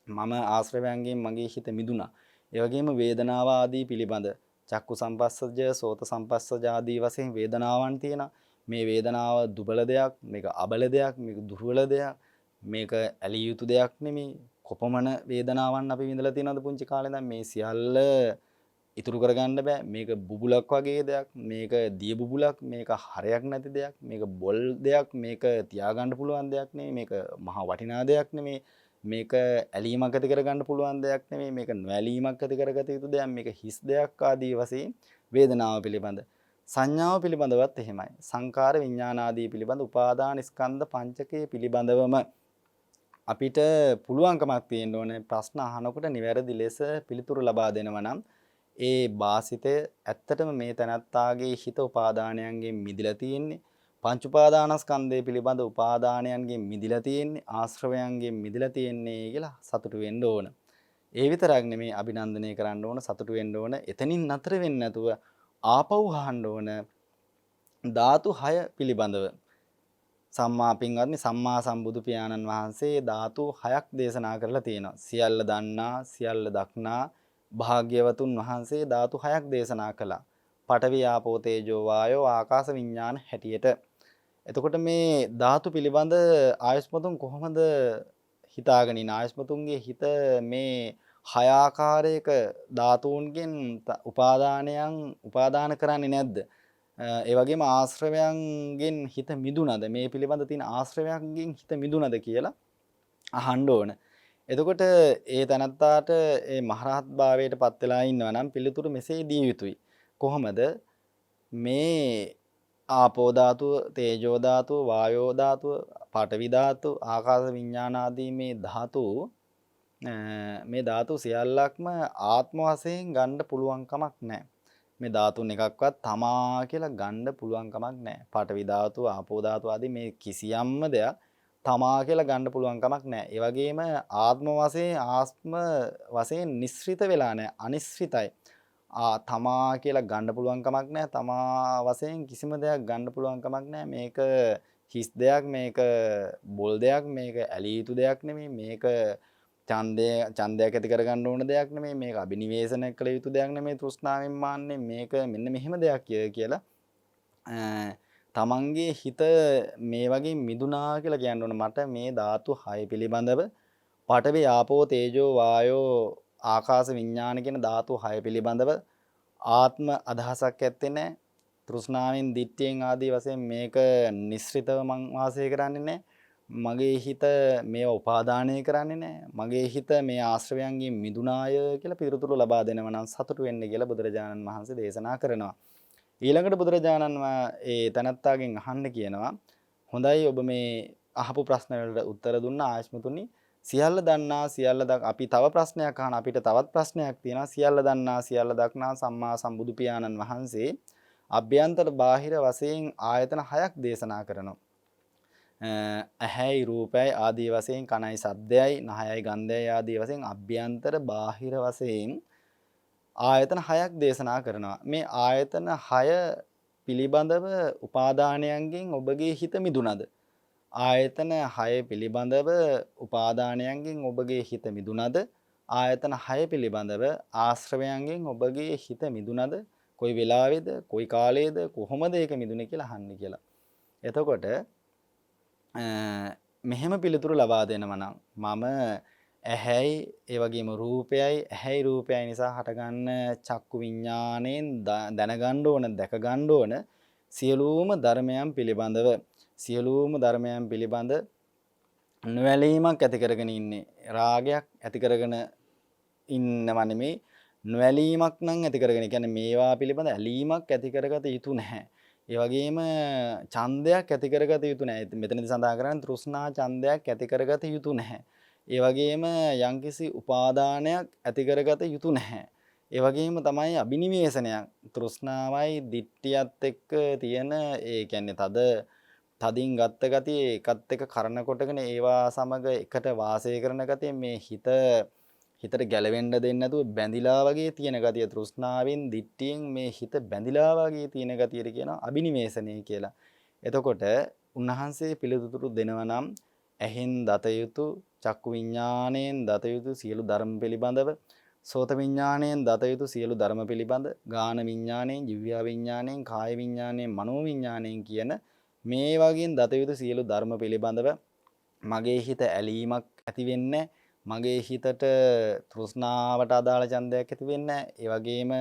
මම ආශ්‍රවයන්ගෙන් මගේ හිත මිදුණා. ඒ වගේම වේදනාව ආදී පිළිබඳ චක්කු සම්පස්සජ, සෝත සම්පස්සජ ආදී වශයෙන් වේදනාවන් තියෙනවා. මේ වේදනාව දුබල දෙයක්, මේක අබල දෙයක්, මේක දුර්වල දෙයක්, මේක ඇලිය යුතු දෙයක් නෙමෙයි. කොපමණ වේදනාවන් අපි විඳලා තියෙනවද පුංචි කාලේ ඉඳන් මේ සියල්ල ඉතුරු කරගන්න බෑ. මේක බුබුලක් වගේ දෙයක්, මේක දිය බුබුලක්, මේක හරයක් නැති දෙයක්, මේක බොල් දෙයක්, මේක තියාගන්න පුළුවන් දෙයක් නෙමෙයි. මේක මහා වටිනා දෙයක් නෙමෙයි. මේක ඇලීමක් ඇති කරගන්න පුළුවන් දෙයක් නෙමෙයි. මේක නොඇලීමක් ඇති කරගත යුතු දෙයක්. මේක හිස් දෙයක් ආදී වශයෙන් වේදනාව පිළිබඳ. සංඥාව පිළිබඳවත් එහෙමයි. සංකාර විඥාන ආදී පිළිබඳ උපාදාන ස්කන්ධ පංචකයේ පිළිබඳවම අපිට පුළුවන්කමක් තියෙන්න ඕනේ ප්‍රශ්න අහනකොට නිවැරදි ලෙස පිළිතුරු ලබා දෙනවා නම් ඒ වාසිතය ඇත්තටම මේ තනත්තාගේ හිත උපාදානයන්ගෙන් මිදිලා තියෙන්නේ. පංච උපාදානස්කන්ධය පිළිබඳ උපාදානයන්ගෙන් මිදිලා තියෙන්නේ, ආශ්‍රවයන්ගෙන් මිදිලා තියෙන්නේ කියලා සතුටු වෙන්න ඕන. ඒ විතරක් නෙමෙයි අභිනන්දනය කරන්න ඕන, සතුටු වෙන්න ඕන. එතනින් නතර වෙන්නේ නැතුව ආපහු අහන්න ඕන ධාතු 6 පිළිබඳව. සම්මා පින්වත්නි සම්මා සම්බුදු පියාණන් වහන්සේ ධාතු 6ක් දේශනා කරලා තියෙනවා. සියල්ල දන්නා, සියල්ල දක්නා භාග්‍යවතුන් වහන්සේ ධාතු 6ක් දේශනා කළා. පඨවි ආපෝ තේජෝ වායෝ ආකාශ විඥාන හැටියට. එතකොට මේ ධාතු පිළිබඳ ආයස්මතුන් කොහොමද හිතාගෙන ඉන්නේ? ආයස්මතුන්ගේ හිත මේ හය ආකාරයක ධාතුන්ගෙන් උපාදාන කරන්නේ නැද්ද? ඒ වගේම ආශ්‍රවයන්ගෙන් හිත මිදුණද මේ පිළිබඳ තියෙන ආශ්‍රවයන්ගෙන් හිත මිදුණද කියලා අහන්න ඕන. එතකොට ඒ තනත්තාට ඒ මහරහත් භාවයට පත් වෙලා ඉන්නවා නම් පිළිතුරු මෙසේ දිය යුතුයි. කොහොමද මේ ආපෝ ධාතුව, තේජෝ ධාතුව, වායෝ ධාතුව, පඨවි ධාතුව, ආකාශ විඥාන ආදී මේ ධාතු සියල්ලක්ම ආත්ම වශයෙන් ගන්න පුළුවන් කමක් නැහැ. මේ ධාතුන් එකක්වත් තමා කියලා ගන්න පුළුවන් කමක් නැහැ. පඨවි ධාතුව, ආපෝ ධාතුව ආදී මේ කිසියම්ම දෙයක් තමා කියලා ගන්න පුළුවන් කමක් නැහැ. ඒ වගේම ආත්ම වශයෙන් නිස්සෘත වෙලා නැහැ. අනිශ්චිතයි. තමා කියලා ගන්න පුළුවන් කමක් නැහැ. තමා වශයෙන් කිසිම දෙයක් ගන්න පුළුවන් කමක් නැහැ. මේක හිස් දෙයක්, මේක බොල් දෙයක්, මේක ඇලිය යුතු දෙයක් නෙමෙයි. මේක ඡන්දයක් ඇති කරගන්න ඕන දෙයක් නෙමෙයි. මේක අභිනිවේෂණ කළ යුතු දෙයක් නෙමෙයි. තෘෂ්ණාවෙන් මාන්නේ මේක මෙන්න මෙහෙම දෙයක් කියලා තමන්ගේ හිත මේ වගේ මිදුණා කියලා කියන්න ඕන. මට මේ ධාතු 6 පිළිබඳව පඨවි ආපෝ තේජෝ වායෝ ආකාශ විඥාන කියන ධාතු 6 පිළිබඳව ආත්ම අදහසක් ඇත්තේ නැහැ. තෘෂ්ණාවෙන් දිට්ඨියෙන් ආදී වශයෙන් මේක නිස්සෘතව මං වාසය කරන්නේ නැහැ. මගේ හිත මේව උපාදානය කරන්නේ නැහැ. මගේ හිත මේ ආශ්‍රවයන්ගෙන් මිදුණාය කියලා පිළිතුරු ලබා දෙනවා නම් සතුටු වෙන්න කියලා බුදුරජාණන් වහන්සේ දේශනා කරනවා. ඊළඟට බුදුරජාණන් ඒ තනත්තාගෙන් අහන්න කියනවා, හොඳයි ඔබ මේ අහපු ප්‍රශ්න වලට උත්තර දුන්නා ආයස්මතුනි. සියල්ල දන්නා සියල්ල අපි තව ප්‍රශ්නයක් අහන අපිට තවත් ප්‍රශ්නයක් තියෙනවා. සියල්ල දන්නා සියල්ල දක්නා සම්මා සම්බුදු පියාණන් වහන්සේ අභ්‍යන්තර බාහිර වශයෙන් ආයතන 6ක් දේශනා කරනවා. ඇහැයි රූපයයි ආදී වශයෙන්, කනයි ශබ්දයයි, නහයයි ගන්ධයයි ආදී වශයෙන් අභ්‍යන්තර බාහිර වශයෙන් ආයතන 6ක් දේශනා කරනවා. මේ ආයතන 6 පිළිබඳව උපාදානයන්ගෙන් ඔබගේ හිත මිදුණද? ආයතන 6 පිළිබඳව උපාදානයන්ගෙන් ඔබගේ හිත මිදුණද? ආයතන 6 පිළිබඳව ආශ්‍රවයන්ගෙන් ඔබගේ හිත මිදුණද? කොයි වෙලාවේද? කොයි කාලයේද? කොහොමද ඒක මිදුනේ කියලා අහන්න කියලා. එතකොට මෙහෙම පිළිතුරු ලබා දෙනවා නම් මම ඇහැයි ඒ වගේම රූපයයි, ඇහැයි රූපයයි නිසා හටගන්න චක්කු විඥාණයෙන් දැනගන්න ඕන, දැක ගන්න ඕන සියලුම ධර්මයන් පිළිබඳ නොඇලීමක් ඇති කරගෙන ඉන්නේ. රාගයක් ඇති කරගෙන ඉන්නව නෙමෙයි, නොඇලීමක් නම් ඇති කරගෙන. කියන්නේ මේවා පිළිබඳ ඇලීමක් ඇති කරගත යුතු නැහැ. ඒ වගේම ඡන්දයක් ඇති කරගත යුතු නැහැ. මෙතනදී සඳහන් කරන්නේ තෘෂ්ණා ඡන්දයක් ඇති කරගත යුතු නැහැ. ඒ වගේම යම්කිසි උපාදානයක් ඇති කරගත යුතු නැහැ. ඒ වගේම තමයි අබිනිවේෂණයක්, තෘෂ්ණාවයි දිට්ඨියත් එක්ක තියෙන ඒ කියන්නේ තදින් ගත්ත ගතිය, එකත් එක කරන කොටගෙන ඒවා සමග එකට වාසය කරන ගතිය, මේ හිතට ගැලවෙන්න දෙන්නේ නැතුව බැඳිලා වගේ තියෙන ගතිය, තෘෂ්ණාවෙන් දිට්ඨියෙන් මේ හිත බැඳිලා වගේ තියෙන ගතියට කියනවා අබිනිවේෂණය කියලා. එතකොට උන්වහන්සේ පිළිතුරු දෙනවා නම් ඇහෙන් දත යුතු, චක්කු විඥාණයෙන් දත යුතු සියලු ධර්ම පිළිබඳව, සෝත විඥාණයෙන් දත යුතු සියලු ධර්ම පිළිබඳ, ගාන විඥාණයෙන්, ජීව්‍යා විඥාණයෙන්, කාය විඥාණයෙන්, මනෝ විඥාණයෙන් කියන මේ වගේ දත යුතු සියලු ධර්ම පිළිබඳව මගේ හිත ඇලීමක් ඇති වෙන්නේ, මගේ හිතට තෘෂ්ණාවට අදාළ ඡන්දයක් ඇති වෙන්නේ, ඒ වගේම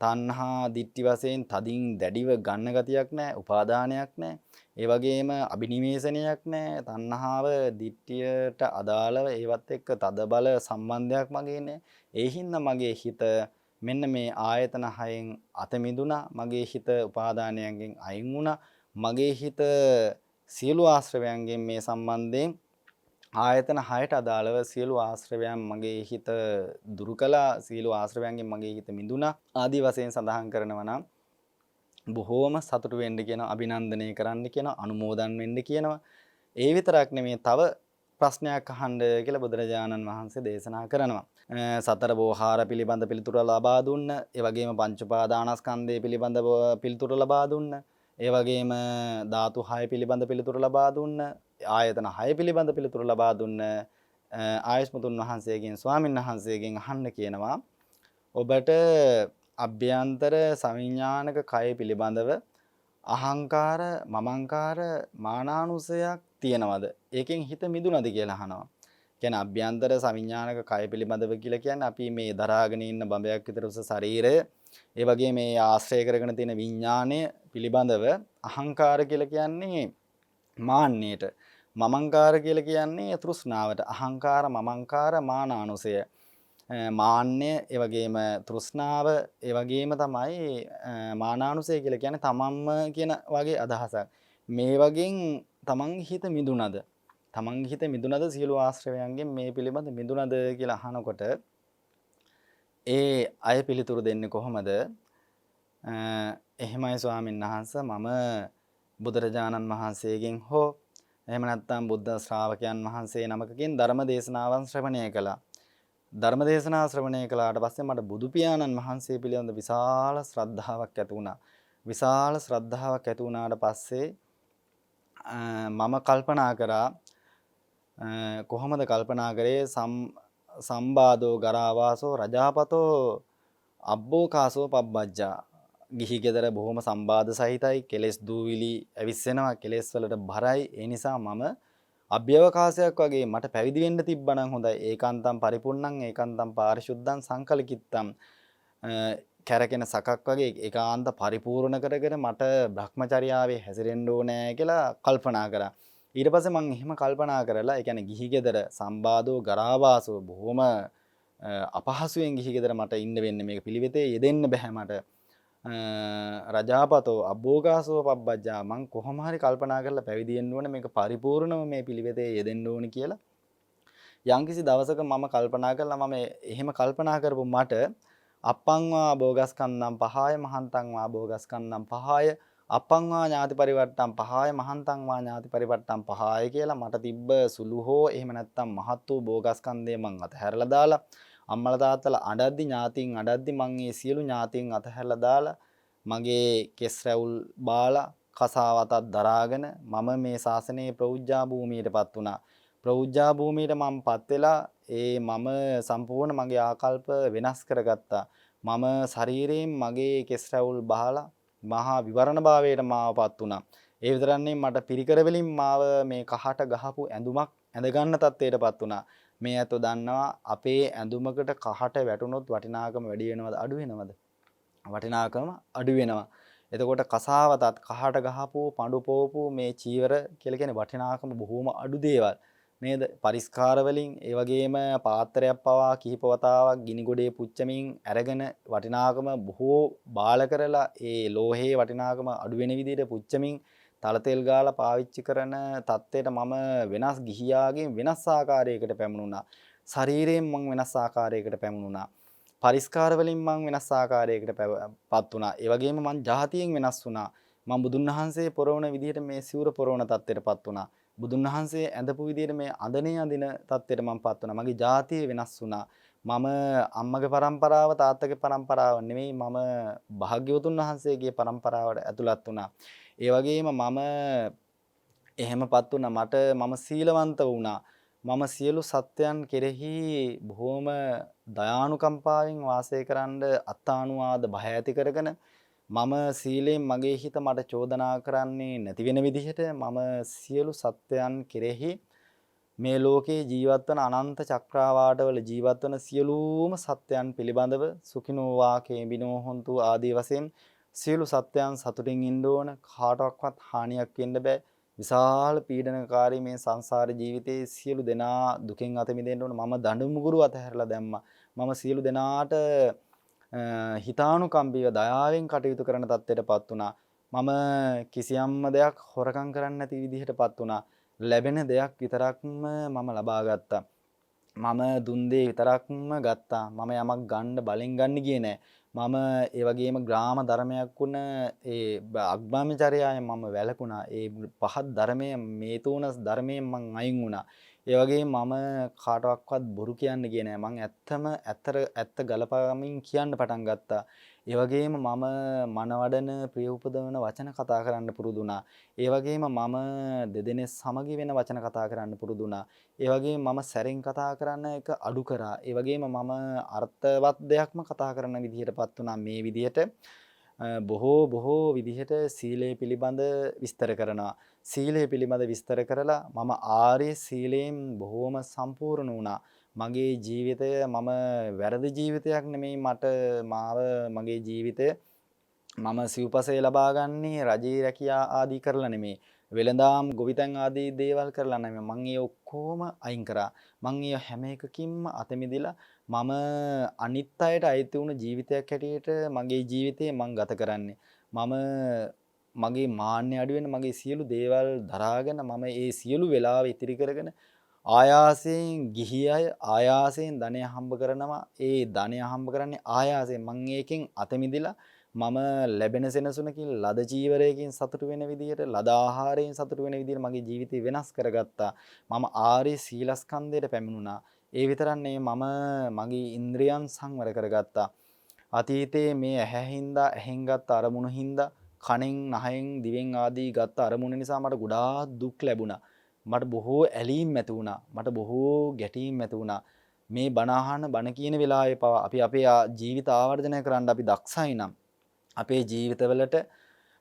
තණ්හා දිට්ඨි වශයෙන් තදින් දැඩිව ගන්න ගතියක් නැහැ, උපාදානයක් නැහැ. ඒ වගේම අබිනිවේෂණයක් නැහැ. තණ්හාව දිට්ඨියට අදාළව ඒවත් එක්ක තද බල සම්බන්ධයක් මගේ නැහැ. ඒ හින්දා මගේ හිත මෙන්න මේ ආයතන 6න් අත මිදුණා. මගේ හිත උපාදානයන්ගෙන් අයින් වුණා. මගේ හිත සියලු ආශ්‍රවයන්ගෙන් මේ සම්බන්ධයෙන් ආයතන 6ට අදාළව සියලු ආශ්‍රවයන් මගේ හිත දුරු කළා. සියලු ආශ්‍රවයන්ගෙන් මගේ හිත මිදුණා. ආදී වශයෙන් සඳහන් කරනවා නම් බොහෝම සතුටු වෙන්න කියනවා, අභිනන්දනය කරන්න කියනවා, අනුමෝදන් වෙන්න කියනවා. ඒ විතරක් නෙමෙයි තව ප්‍රශ්නයක් අහන්න කියලා බුදුරජාණන් වහන්සේ දේශනා කරනවා. සතර බෝහාර පිළිබඳ පිළිතුර ලබා දුන්න, ඒ වගේම පංච උපාදානස්කන්ධය පිළිබඳ පිළිතුර ලබා දුන්න, ඒ වගේම ධාතු 6 පිළිබඳ පිළිතුර ලබා දුන්න, ආයතන 6 පිළිබඳ පිළිතුර ලබා දුන්න ආයස්මතුන් වහන්සේගෙන්, ස්වාමීන් වහන්සේගෙන් අහන්න කියනවා, ඔබට අභ්‍යන්තර සවිඥානික කය පිළිබඳව අහංකාර, මමංකාර, මානානුසයක් තියෙනවද? ඒකෙන් හිත මිදුණද කියලා අහනවා. කියන්නේ අභ්‍යන්තර සවිඥානික කය පිළිබඳව කියලා කියන්නේ අපි මේ දරාගෙන ඉන්න බඹයක් විතර උස ශරීරය, ඒ වගේ මේ ආශ්‍රය කරගෙන තියෙන විඥාණය පිළිබඳව අහංකාර කියලා කියන්නේ මාන්නයට. මමංකාර කියලා කියන්නේ තෘෂ්ණාවට. අහංකාර, මමංකාර, මානානුසය. මාන්නය, ඒ වගේම තෘෂ්ණාව, ඒ වගේම තමයි මානානුසය කියලා කියන්නේ තමන්ම කියන වගේ අදහසක්. මේ වගේන් තමන්ගේ හිත මිදුනද? තමන්ගේ හිත මිදුනද සියලු ආශ්‍රවයන්ගෙන් මේ පිළිබඳ මිදුනද කියලා අහනකොට ඒ අය පිළිතුරු දෙන්නේ කොහොමද? එහෙමයි ස්වාමීන් වහන්සේ, මම බුදුරජාණන් වහන්සේගෙන් හෝ එහෙම නැත්නම් බුද්ධ ශ්‍රාවකයන් වහන්සේ නමකකින් ධර්ම දේශනාවන් ශ්‍රවණය කළා. ධර්ම දේශනා ශ්‍රවණය කළාට පස්සේ මට බුදු පියාණන් වහන්සේ පිළිබඳ විශාල ශ්‍රද්ධාවක් ඇති වුණා. විශාල ශ්‍රද්ධාවක් ඇති වුණාට පස්සේ මම කල්පනා කරා, කොහොමද කල්පනා කරේ, සම්බාධෝ ගරාවාසෝ රජාපතෝ අබ්බෝකාසෝ පබ්බජ්ජා. ගිහි ගෙදර බොහොම සම්බාධ සහිතයි, කෙලෙස් දූවිලි ඇවිස්සෙනවා, කෙලෙස් වලට බරයි. ඒ නිසා මම අභ්‍යවකාශයක් වගේ මට පැවිදි වෙන්න තිබ්බනම් හොඳයි. ඒකාන්තම් පරිපූර්ණං ඒකාන්තම් පාරිශුද්ධං සංකලිකිත්තම්. කැරකෙන සකක් වගේ ඒකාන්ත පරිපූර්ණ කරගෙන මට භ්‍රමචර්යාවේ හැසිරෙන්න ඕනේ කියලා කල්පනා කරා. ඊට පස්සේ මම එහෙම කල්පනා කරලා, ඒ කියන්නේ ගිහි ගෙදර සම්බාධෝ ගරාවාසෝ බොහොම අපහසුයෙන් ගිහි ගෙදර මට ඉන්න වෙන්නේ, මේක පිළිවෙතේ යෙදෙන්න බෑ මට. රජාපතෝ අබ්බෝගාසෝ පබ්බජ්ජා, මං කොහොම හරි කල්පනා කරලා පැවිදි වෙන්න ඕනේ, මේක පරිපූර්ණව මේ පිළිවෙතේ යෙදෙන්න ඕනේ කියලා. යම්කිසි දවසක මම කල්පනා කළා, මම එහෙම කල්පනා කරපු මට අප්පංවා භෝගස්කන්ධම් පහය මහන්තං වා භෝගස්කන්ධම් පහය අප්පංවා ඥාති පරිවට්ටම් පහය මහන්තං වා ඥාති පරිවට්ටම් පහය කියලා මට තිබ්බ සුළු හෝ එහෙම නැත්නම් මහත් වූ භෝගස්කන්ධය මං අතහැරලා දාලා, අම්මලා තාත්තලා අඬද්දි, ඥාතීන් අඬද්දි මං මේ සියලු ඥාතීන් අතහැරලා දාලා මගේ කෙස් රැවුල් බාලා කසාවතක් දරාගෙන මම මේ ශාසනයේ ප්‍රෞජ්ජා භූමියටපත් වුණා. ප්‍රෞජ්ජා භූමියට මමපත් වෙලා මම සම්පූර්ණ මගේ ආකල්ප වෙනස් කරගත්තා. මම ශරීරයෙන් මගේ කෙස් රැවුල් බහලා මහා විවරණ භාවයට මාවපත් වුණා. ඒ විතරක් නෙවෙයි, මට පිරිකර වලින් මාව මේ කහට ගහපු ඇඳුමක් ඇඳ ගන්න තත්ත්වයටපත් වුණා. මේ ඇතෝ දන්නවා අපේ ඇඳුමකට කහට වැටුනොත් වටිනාකම වැඩි වෙනවද අඩු වෙනවද? වටිනාකම අඩු වෙනවා. එතකොට කසාවතත් කහට ගහපු පඳු පෝපු මේ චීවර කියලා කියන්නේ වටිනාකම බොහොම අඩු දේවල් නේද? පරිස්කාර වලින්, ඒ වගේම පාත්‍රයක් පවා කිහිප වතාවක් ගිනි ගොඩේ පුච්චමින් අරගෙන වටිනාකම බොහෝ බාල කරලා ඒ ලෝහයේ වටිනාකම අඩු වෙන විදිහට පුච්චමින් තල තෙල් ගාලා පාවිච්චි කරන තත්ත්වයට මම වෙනස් ගිහියාගෙන් වෙනස් ආකාරයකට පැමුණුණා. ශරීරයෙන් මම වෙනස් ආකාරයකට පැමුණුණා. පරිස්කාර වලින් මම වෙනස් ආකාරයකට පත් වුණා. ඒ වගේම මම ජාතියෙන් වෙනස් වුණා. මම බුදුන් වහන්සේ පොරවන විදිහට මේ සිවුර පොරවන තත්ත්වයටපත් වුණා. බුදුන් වහන්සේ ඇඳපු විදිහට මේ අඳින තත්ත්වයට මමපත් වුණා. මගේ ජාතිය වෙනස් වුණා. මම අම්මගේ පරම්පරාව, තාත්තගේ පරම්පරාව නෙමෙයි, මම භාග්‍යවතුන් වහන්සේගේ පරම්පරාවට ඇතුළත් වුණා. ඒ වගේම මම එහෙමපත් වුණා. මම සීලවන්ත වුණා. මම සියලු සත්‍යයන් කෙරෙහි බොහොම දයානුකම්පාවෙන් වාසය කරන්න අත්තානුවාද භය ඇති කරගෙන, මම සීලයෙන් මගේ හිත මට චෝදනා කරන්නේ නැති වෙන විදිහට මම සියලු සත්‍යයන් කෙරෙහි මේ ලෝකේ ජීවත් වන අනන්ත චක්‍රාවාටවල ජීවත් වන සියලුම සත්‍යයන් පිළිබඳව සුඛිනෝ වාකේ බිනෝ හොන්තු ආදී වශයෙන් සියලු සත්‍යයන් සතුටින් ඉන්න ඕන. කාටවත් හානියක් වෙන්න බෑ. විශාල පීඩනකාරී මේ සංසාර ජීවිතයේ සියලු දෙනා දුකෙන් අත මිදෙන්න ඕන. මම දඬු මුගුරු අතහැරලා දැම්මා. මම සියලු දෙනාට හිතානුකම්පීව දයාවෙන් කටයුතු කරන තත්ත්වයටපත් වුණා. මම කිසියම්ම දෙයක් හොරකම් කරන්නේ නැති විදිහටපත් වුණා. ලැබෙන දෙයක් විතරක්ම මම ලබා ගත්තා. මම දුන් දේ විතරක්ම ගත්තා. මම යමක් ගන්න බලෙන් ගන්න ගියේ නෑ. මම ඒ වගේම ග්‍රාම ධර්මයක් වුණ ඒ අග්බාමචර්යාවෙන් මම වැළකුණා. ඒ පහත් ධර්මයේ මේ තුන ධර්මයෙන් මං අයින් වුණා. ඒ වගේම මම කාටවත් බොරු කියන්න ගියේ නෑ. මං ඇත්ත ගලපමින් කියන්න පටන් ගත්තා. ඒ වගේම මම මනවඩන ප්‍රිය උපදවන වචන කතා කරන්න පුරුදු වුණා. ඒ වගේම මම දෙදෙනෙක් සමගි වෙන වචන කතා කරන්න පුරුදු වුණා. ඒ වගේම මම සැරෙන් කතා කරන එක අඩු කරා. ඒ වගේම මම අර්ථවත් දෙයක්ම කතා කරන විදිහටපත් වුණා. මේ විදිහට බොහෝ විදිහට සීලය පිළිබඳ විස්තර කරනවා. සීලය පිළිබඳ විස්තර කරලා මම ආර්ය සීලයෙන් බොහෝම සම්පූර්ණ වුණා. මගේ ජීවිතය මම වැරදි ජීවිතයක් නෙමෙයි මාව මගේ ජීවිතය මම සිව්පසය ලබා ගන්නේ රජයේ රැකියා ආදී කරලා නෙමෙයි. වෙළඳාම් ගොවිතැන් ආදී දේවල් කරලා නෙමෙයි. මං ඒ ඔක්කොම අයින් කරා. මං ඒ හැම එකකින්ම අත මිදලා මම අනිත් අයට අයිති වුණු ජීවිතයක් හැටියට මගේ ජීවිතේ මං ගත කරන්නේ. මම මගේ මාන්නය අඩු වෙන මගේ සියලු දේවල් දරාගෙන මම ඒ සියලු වෙලාව ඉතිරි කරගෙන ආයාසයෙන් ගිහි අය ආයාසයෙන් ධනය හම්බ කරනවා. ඒ ධනය හම්බ කරන්නේ ආයාසයෙන්. මං ඒකෙන් අත මිදලා මම ලැබෙන සෙනසුනකින් ලද චීවරයකින් සතුටු වෙන විදියට ලද ආහාරයෙන් සතුටු වෙන විදියට මගේ ජීවිතය වෙනස් කරගත්තා. මම ආර්ය සීලස්කන්ධයට පැමිණුණා. ඒ විතරක් නෙවෙයි මම මගේ ඉන්ද්‍රියන් සංවර කරගත්තා. අතීතයේ මේ ඇහැහින්දා ඇහෙන් ගත්ත අරමුණු හින්දා කනෙන් නහයෙන් දිවෙන් ආදී ගත්ත අරමුණ නිසා මට ගොඩාක් දුක් ලැබුණා. මට බොහෝ ඇලීම් ඇති වුණා. මට බොහෝ ගැටීම් ඇති වුණා. මේ බණ අහන බණ කියන වෙලාවේ පවා අපි අපේ ජීවිත ආවර්ජනය කරන්න අපි දක්ෂයි නම් අපේ ජීවිතවලට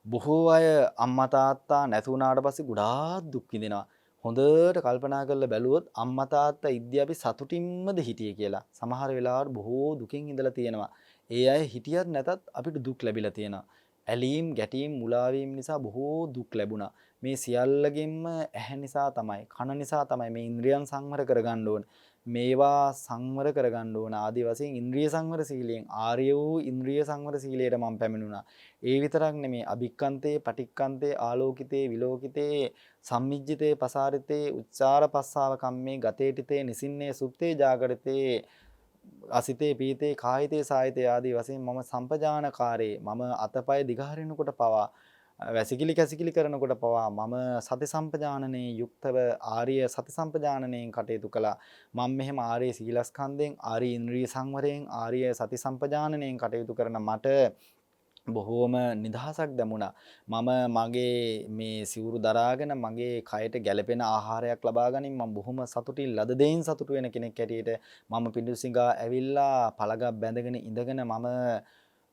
බොහෝ අය අම්මා තාත්තා නැති වුණාට පස්සේ ගොඩාක් දුක් විඳිනවා. හොඳට කල්පනා කරලා බැලුවොත් අම්මා තාත්තා ඉද්දී අපි සතුටින්මද හිටියේ කියලා. සමහර වෙලාවට බොහෝ දුකින් ඉඳලා තියෙනවා. ඒ අය හිටියත් නැතත් අපිට දුක් ලැබිලා තියෙනවා. ඇලීම්, ගැටීම්, මුලාවීම් නිසා බොහෝ දුක් ලැබුණා. මේ සියල්ලගෙන්ම ඇහැ නිසා තමයි, කන නිසා තමයි මේ ඉන්ද්‍රියන් සංවර කරගන්න ඕන. මේවා සංවර කරගන්න ඕන. ආදි වශයෙන් ඉන්ද්‍රිය සංවර සීලයෙන් ආර්ය වූ ඉන්ද්‍රිය සංවර සීලයට මම පැමිණුණා. ඒ විතරක් නෙමේ අභික්කන්තේ, පටික්කන්තේ, ආලෝකිතේ, විලෝකිතේ, සම්මිජ්ජිතේ, පසාරිතේ, උච්චාර පස්සාව කම්මේ, ගතේටිතේ, නිසින්නේ, සුප්තේ, ජාගරිතේ, අසිතේ, පීතේ, කායිතේ, සායිතේ ආදී වශයෙන් මම සම්පජානකාරේ මම අතපය දිගහරිනකොට පවා වැසිකිලි කැසිකිලි කරනකොට පවා මම සති සම්පජානනයේ යුක්තව ආර්ය සති සම්පජානනයෙන් කටයුතු කළා. මම මෙහෙම ආර්ය සීලස්කන්ධයෙන්, ආර්ය ඉන්ද්‍රිය සංවරයෙන්, ආර්ය සති සම්පජානනයෙන් කටයුතු කරන මට බොහෝම නිදහසක් දැමුණා. මම මගේ මේ සිවුරු දරාගෙන මගේ කයට ගැළපෙන ආහාරයක් ලබා ගනින් මම බොහොම සතුටින් ලද දෙයින් සතුටු වෙන කෙනෙක් හැටියට මම පිඬුසිඟා ඇවිල්ලා පළගක් බැඳගෙන ඉඳගෙන මම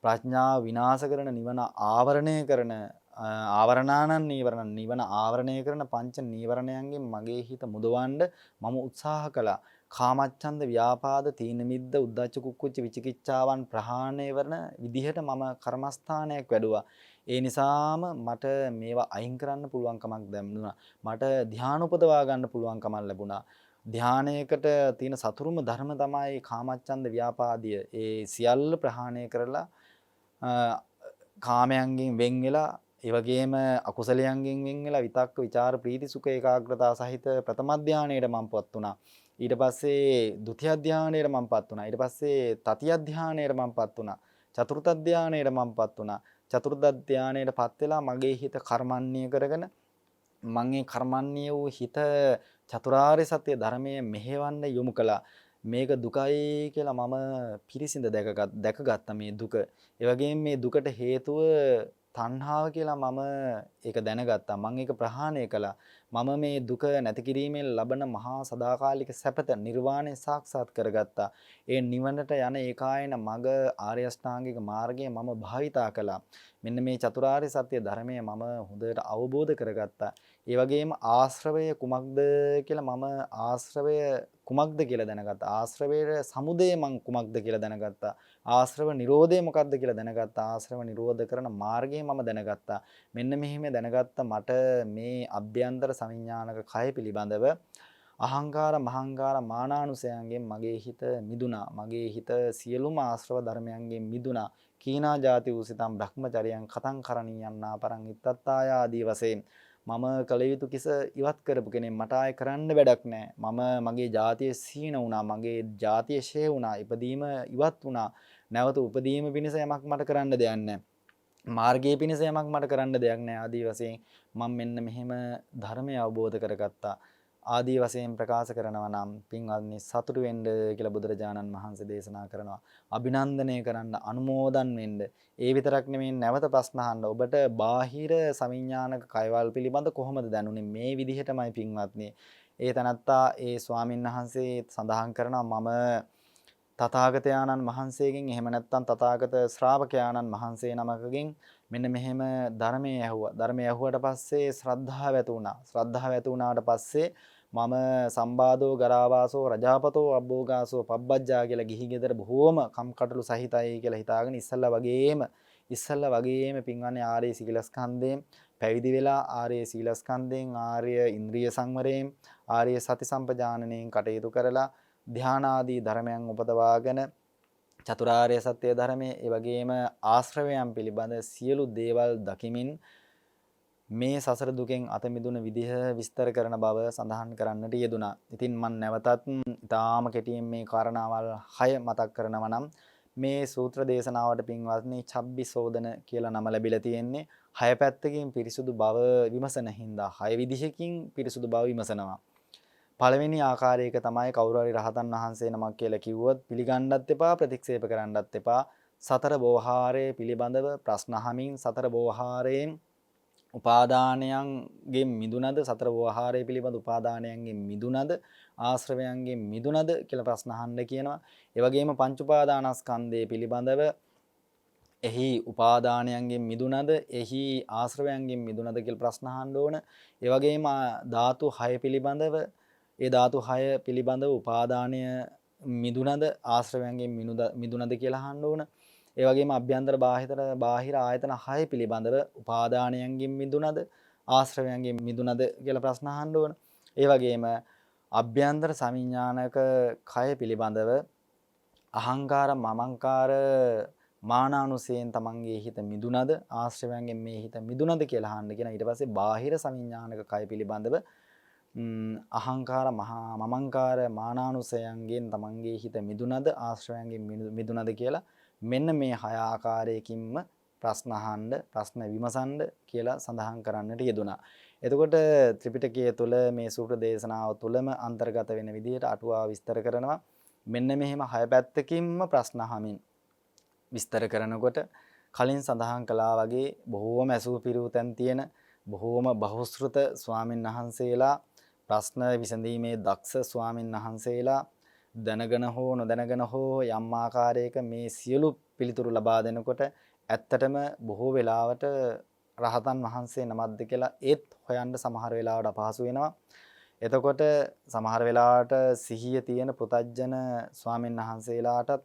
ප්‍රඥාව විනාශ කරන නිවන ආවරණය කරන ආවරණානන් නීවරණ නිවන ආවරණය කරන පංච නීවරණයන්ගෙන් මගේ හිත මුදවන්න මම උත්සාහ කළා. කාමච්ඡන්ද ව්‍යාපාද තීන මිද්ද උද්ධච්ච කුක්කුච්ච විචිකිච්ඡාවන් ප්‍රහාණය කරන විදිහට මම කර්මස්ථානයක් වැඩුවා. ඒ නිසාම මට මේවා අයින් කරන්න පුළුවන්කමක් ලැබුණා. මට ධ්‍යාන උපදවා ගන්න පුළුවන්කමක් ලැබුණා. ධ්‍යානයකට තියෙන සතුරුම ධර්ම තමයි කාමච්ඡන්ද ව්‍යාපාදිය. ඒ සියල්ල ප්‍රහාණය කරලා කාමයන්ගෙන් වෙන් වෙලා ඒ වගේම අකුසලයන්ගෙන් වෙන් වෙලා විතක්ක විචාර ප්‍රීති සුඛ ඒකාග්‍රතාව සහිත ප්‍රථම ධානයේට මමපත් වුණා. ඊට පස්සේ ဒုတိ ය ධානයේට මමපත් වුණා. ඊට පස්සේ තතිය ධානයේට මමපත් වුණා. චතුර්ථ ධානයේට මමපත් වුණා. චතුර්ථ ධානයේටපත් වෙලා මගේ හිත කර්මන්නේ කරගෙන මම මේ කර්මන්නේ වූ හිත චතුරාර්ය සත්‍ය ධර්මයේ මෙහෙවන්න යොමු කළා. මේක දුකයි කියලා මම පිරිසිඳ දැකගත්තා මේ දුක. ඒ වගේම මේ දුකට හේතුව තණ්හාව කියලා මම ඒක දැනගත්තා. මම ඒක ප්‍රහාණය කළා. මම මේ දුක නැති කිරීමෙන් ලබන මහා සදාකාලික සැපත නිර්වාණය සාක්ෂාත් කරගත්තා. ඒ නිවනට යන ඒකායන මඟ ආර්ය අෂ්ටාංගික මාර්ගය මම භාවිතා කළා. මෙන්න මේ චතුරාර්ය සත්‍ය ධර්මය මම හොඳට අවබෝධ කරගත්තා. ඒ වගේම ආශ්‍රවය කුමක්ද කියලා මම ආශ්‍රවය කුමක්ද කියලා දැනගත්තා. ආශ්‍රවයේ සමුදය මං කුමක්ද කියලා දැනගත්තා. ආශ්‍රව නිරෝධය මොකක්ද කියලා දැනගත්තා. ආශ්‍රව නිරෝධ කරන මාර්ගය මම දැනගත්තා. මෙන්න මෙහිම දැනගත්ත මට මේ අභ්‍යන්තර සවිඥානික කය පිළිබඳව අහංකාර මහංකාර මානානුසයන්ගෙන් මගේ හිත මිදුණා. මගේ හිත සියලුම ආශ්‍රව ධර්මයන්ගෙන් මිදුණා. කීනා ජාති උසිතම් බ්‍රහ්මචර්යයන් කතං කරණීයන්නා පරං ඉත්තත්තාය ආදී වශයෙන් මම කල යුතු කිස ඉවත් කරපු කෙනෙක්. මට ආයෙ කරන්න වැඩක් නැහැ. මම මගේ ජාතිය සීන වුණා. මගේ ජාතිය ෂේ වුණා. ඉපදීම ඉවත් වුණා. නැවත උපදීම පිණිස යමක් මට කරන්න දෙයක් නැහැ. මාර්ගයේ පිණිස යමක් මට කරන්න දෙයක් නැහැ. ආදී වශයෙන් මම මෙන්න මෙහෙම ධර්මය අවබෝධ කරගත්තා. ආදී වශයෙන් ප්‍රකාශ කරනවා නම් පින්වත්නි සතුටු වෙන්න කියලා බුදුරජාණන් වහන්සේ දේශනා කරනවා. අභිනන්දනය කරන්න, අනුමෝදන් වෙන්න. ඒ විතරක් නෙමෙයි නැවත ප්‍රශ්න අහන්න. ඔබට බාහිර සවිඥානික කයවල් පිළිබඳ කොහොමද දැනුනේ? මේ විදිහටමයි පින්වත්නි. ඒ තනත්තා ඒ ස්වාමීන් වහන්සේ සඳහන් කරනවා මම තථාගතයන්න් වහන්සේගෙන් එහෙම නැත්නම් තථාගත ශ්‍රාවකයන්න් වහන්සේ නමකගෙන් මෙන්න මෙහෙම ධර්මයේ ඇහුවා. ධර්මයේ ඇහුවට පස්සේ ශ්‍රද්ධාව ඇති වුණා. ශ්‍රද්ධාව ඇති වුණාට පස්සේ මම සම්බාධෝ ගරාවාසෝ රජාපතෝ අබ්බෝගාසෝ පබ්බජ්ජා කියලා ගිහි ගෙදර බොහෝම කම්කටොළු සහිතයි කියලා හිතාගෙන ඉස්සල්ලා වගේම පින්වන්නේ ආර්ය සීලස්කන්ධයෙන් පැවිදි වෙලා ආර්ය සීලස්කන්ධයෙන් ආර්ය ඉන්ද්‍රිය සංවරයෙන් ආර්ය සති සම්පජානනයෙන් කටයුතු කරලා ධානාදී ධර්මයන් උපදවාගෙන චතුරාර්ය සත්‍ය ධර්මයේ ඒ වගේම ආශ්‍රවයන් පිළිබඳ සියලු දේවල් දකිමින් මේ සසර දුකෙන් අත මිදුන විදිහ විස්තර කරන බව සඳහන් කරන්නට යෙදුනා. ඉතින් මම නැවතත් ඊටාම කෙටියෙන් මේ කාරණාවල් 6 මතක් කරනවා නම් මේ සූත්‍ර දේශනාවට පින්වත්නි චබ්බිසෝදන කියලා නම ලැබිලා තියෙන්නේ 6 පැත්තකින් පිරිසුදු බව විමසන හින්දා 6 විදිහකින් පිරිසුදු බව විමසනවා. පළවෙනි ආකාරයක තමයි කවුරු හරි රහතන් වහන්සේ නමක් කියලා කිව්වොත් පිළිගන්නත් එපා ප්‍රතික්ෂේප කරන්නත් එපා. සතර බෝහාරයේ පිළිබඳව ප්‍රශ්න අහමින් සතර බෝහාරයෙන් උපාදානයන්ගෙන් මිදුනද සතර බෝහාරයේ පිළිබඳ උපාදානයන්ගෙන් මිදුනද ආශ්‍රවයන්ගෙන් මිදුනද කියලා ප්‍රශ්න අහන්න කියනවා. ඒ වගේම පංච උපාදානස්කන්ධය පිළිබඳව එහි උපාදානයන්ගෙන් මිදුනද එහි ආශ්‍රවයන්ගෙන් මිදුනද කියලා ප්‍රශ්න අහන්න ඕන. ඒ වගේම ධාතු 6 පිළිබඳව ඒ ධාතු 6 පිළිබඳව උපාදානය මිදුනද ආශ්‍රවයන්ගෙන් මිදුනද කියලා අහන්න ඕන. ඒ වගේම අභ්‍යන්තර බාහිර ආයතන 6 පිළිබඳව උපාදානයන්ගෙන් මිදුනද ආශ්‍රවයන්ගෙන් මිදුනද කියලා ප්‍රශ්න අහන්න ඕන. ඒ වගේම අභ්‍යන්තර සමිඥානක කය පිළිබඳව අහංකාර මමංකාර මානානුසයෙන් තමන්ගේ හිත මිදුනද ආශ්‍රවයන්ගෙන් මේ හිත මිදුනද කියලා අහන්න කියන. ඊට පස්සේ බාහිර සමිඥානක කය පිළිබඳව අහංකාර මමංකාර මානානුසයන්ගෙන් තමන්ගේ හිත මිදුනද ආශ්‍රවයන්ගෙන් මිදුනද කියලා මෙන්න මේ 6 ආකාරයකින්ම ප්‍රශ්න අහන්න ප්‍රශ්න විමසන්න කියලා සඳහන් කරන්නට යෙදුනා. එතකොට ත්‍රිපිටකය තුළ මේ සූත්‍ර දේශනාව තුළම අන්තර්ගත වෙන විදිහට අටුවා විස්තර කරනවා. මෙන්න මෙහෙම 6 පැත්තකින්ම ප්‍රශ්න අහමින් විස්තර කරනකොට කලින් සඳහන් කළා වගේ බොහෝම ඇසූ පිරූ තැන් තියෙන බොහෝම බහුශ්‍රృత ස්වාමින් වහන්සේලා ප්‍රශ්න විසඳීමේ දක්ෂ ස්වාමින් වහන්සේලා දැනගෙන හෝ නොදැනගෙන හෝ යම් ආකාරයක මේ සියලු පිළිතුරු ලබා දෙනකොට ඇත්තටම බොහෝ වෙලාවට රහතන් වහන්සේ නමක්ද කියලා ඒත් හොයන්න සමහර වෙලාවට අපහසු වෙනවා. එතකොට සමහර වෙලාවට සිහිය තියෙන පුතජන ස්වාමින් වහන්සේලාටත්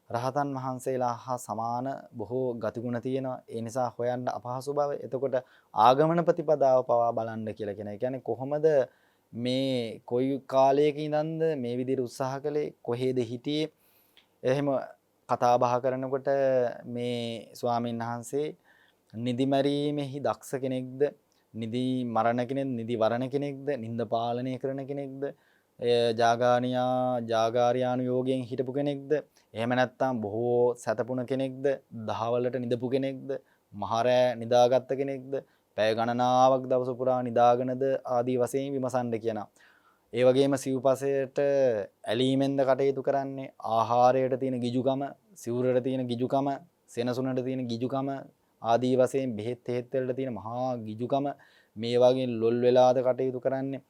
රහතන් වහන්සේලා හා සමාන බොහෝ ගතිගුණ තියෙනවා. ඒ නිසා හොයන්න අපහසු බව. එතකොට ආගමන ප්‍රතිපදාව පවා බලන්න කියලා කියන. ඒ කියන්නේ කොහොමද මේ කොයි කාලයක ඉඳන්ද මේ විදිහට උත්සාහ කළේ කොහෙද හිටියේ එහෙම කතා බහ කරනකොට මේ ස්වාමීන් වහන්සේ නිදි මරීමේහි දක්ෂ කෙනෙක්ද නිදි මරණ කෙනෙක්ද නිදි වරණ කෙනෙක්ද නිନ୍ଦ පාලනය කරන කෙනෙක්ද ජාගාරියානු යෝගයෙන් හිටපු කෙනෙක්ද එහෙම නැත්නම් බොහෝ සැතපුණ කෙනෙක්ද දහවලට නිදපු කෙනෙක්ද මහරෑ නිදාගත්ත කෙනෙක්ද පැය ගණනාවක් දවස පුරා නිදාගෙනද ආදී වශයෙන් විමසන්න කියනවා. ඒ වගේම සිව්පසයට ඇලීමෙන්ද කටයුතු කරන්නේ ආහාරයට තියෙන ගිජුකම, සිවුරට තියෙන ගිජුකම, සෙනසුනට තියෙන ගිජුකම ආදී වශයෙන් බෙහෙත් වලට තියෙන මහා ගිජුකම මේ වගේ ලොල් වෙලාද කටයුතු කරන්නේ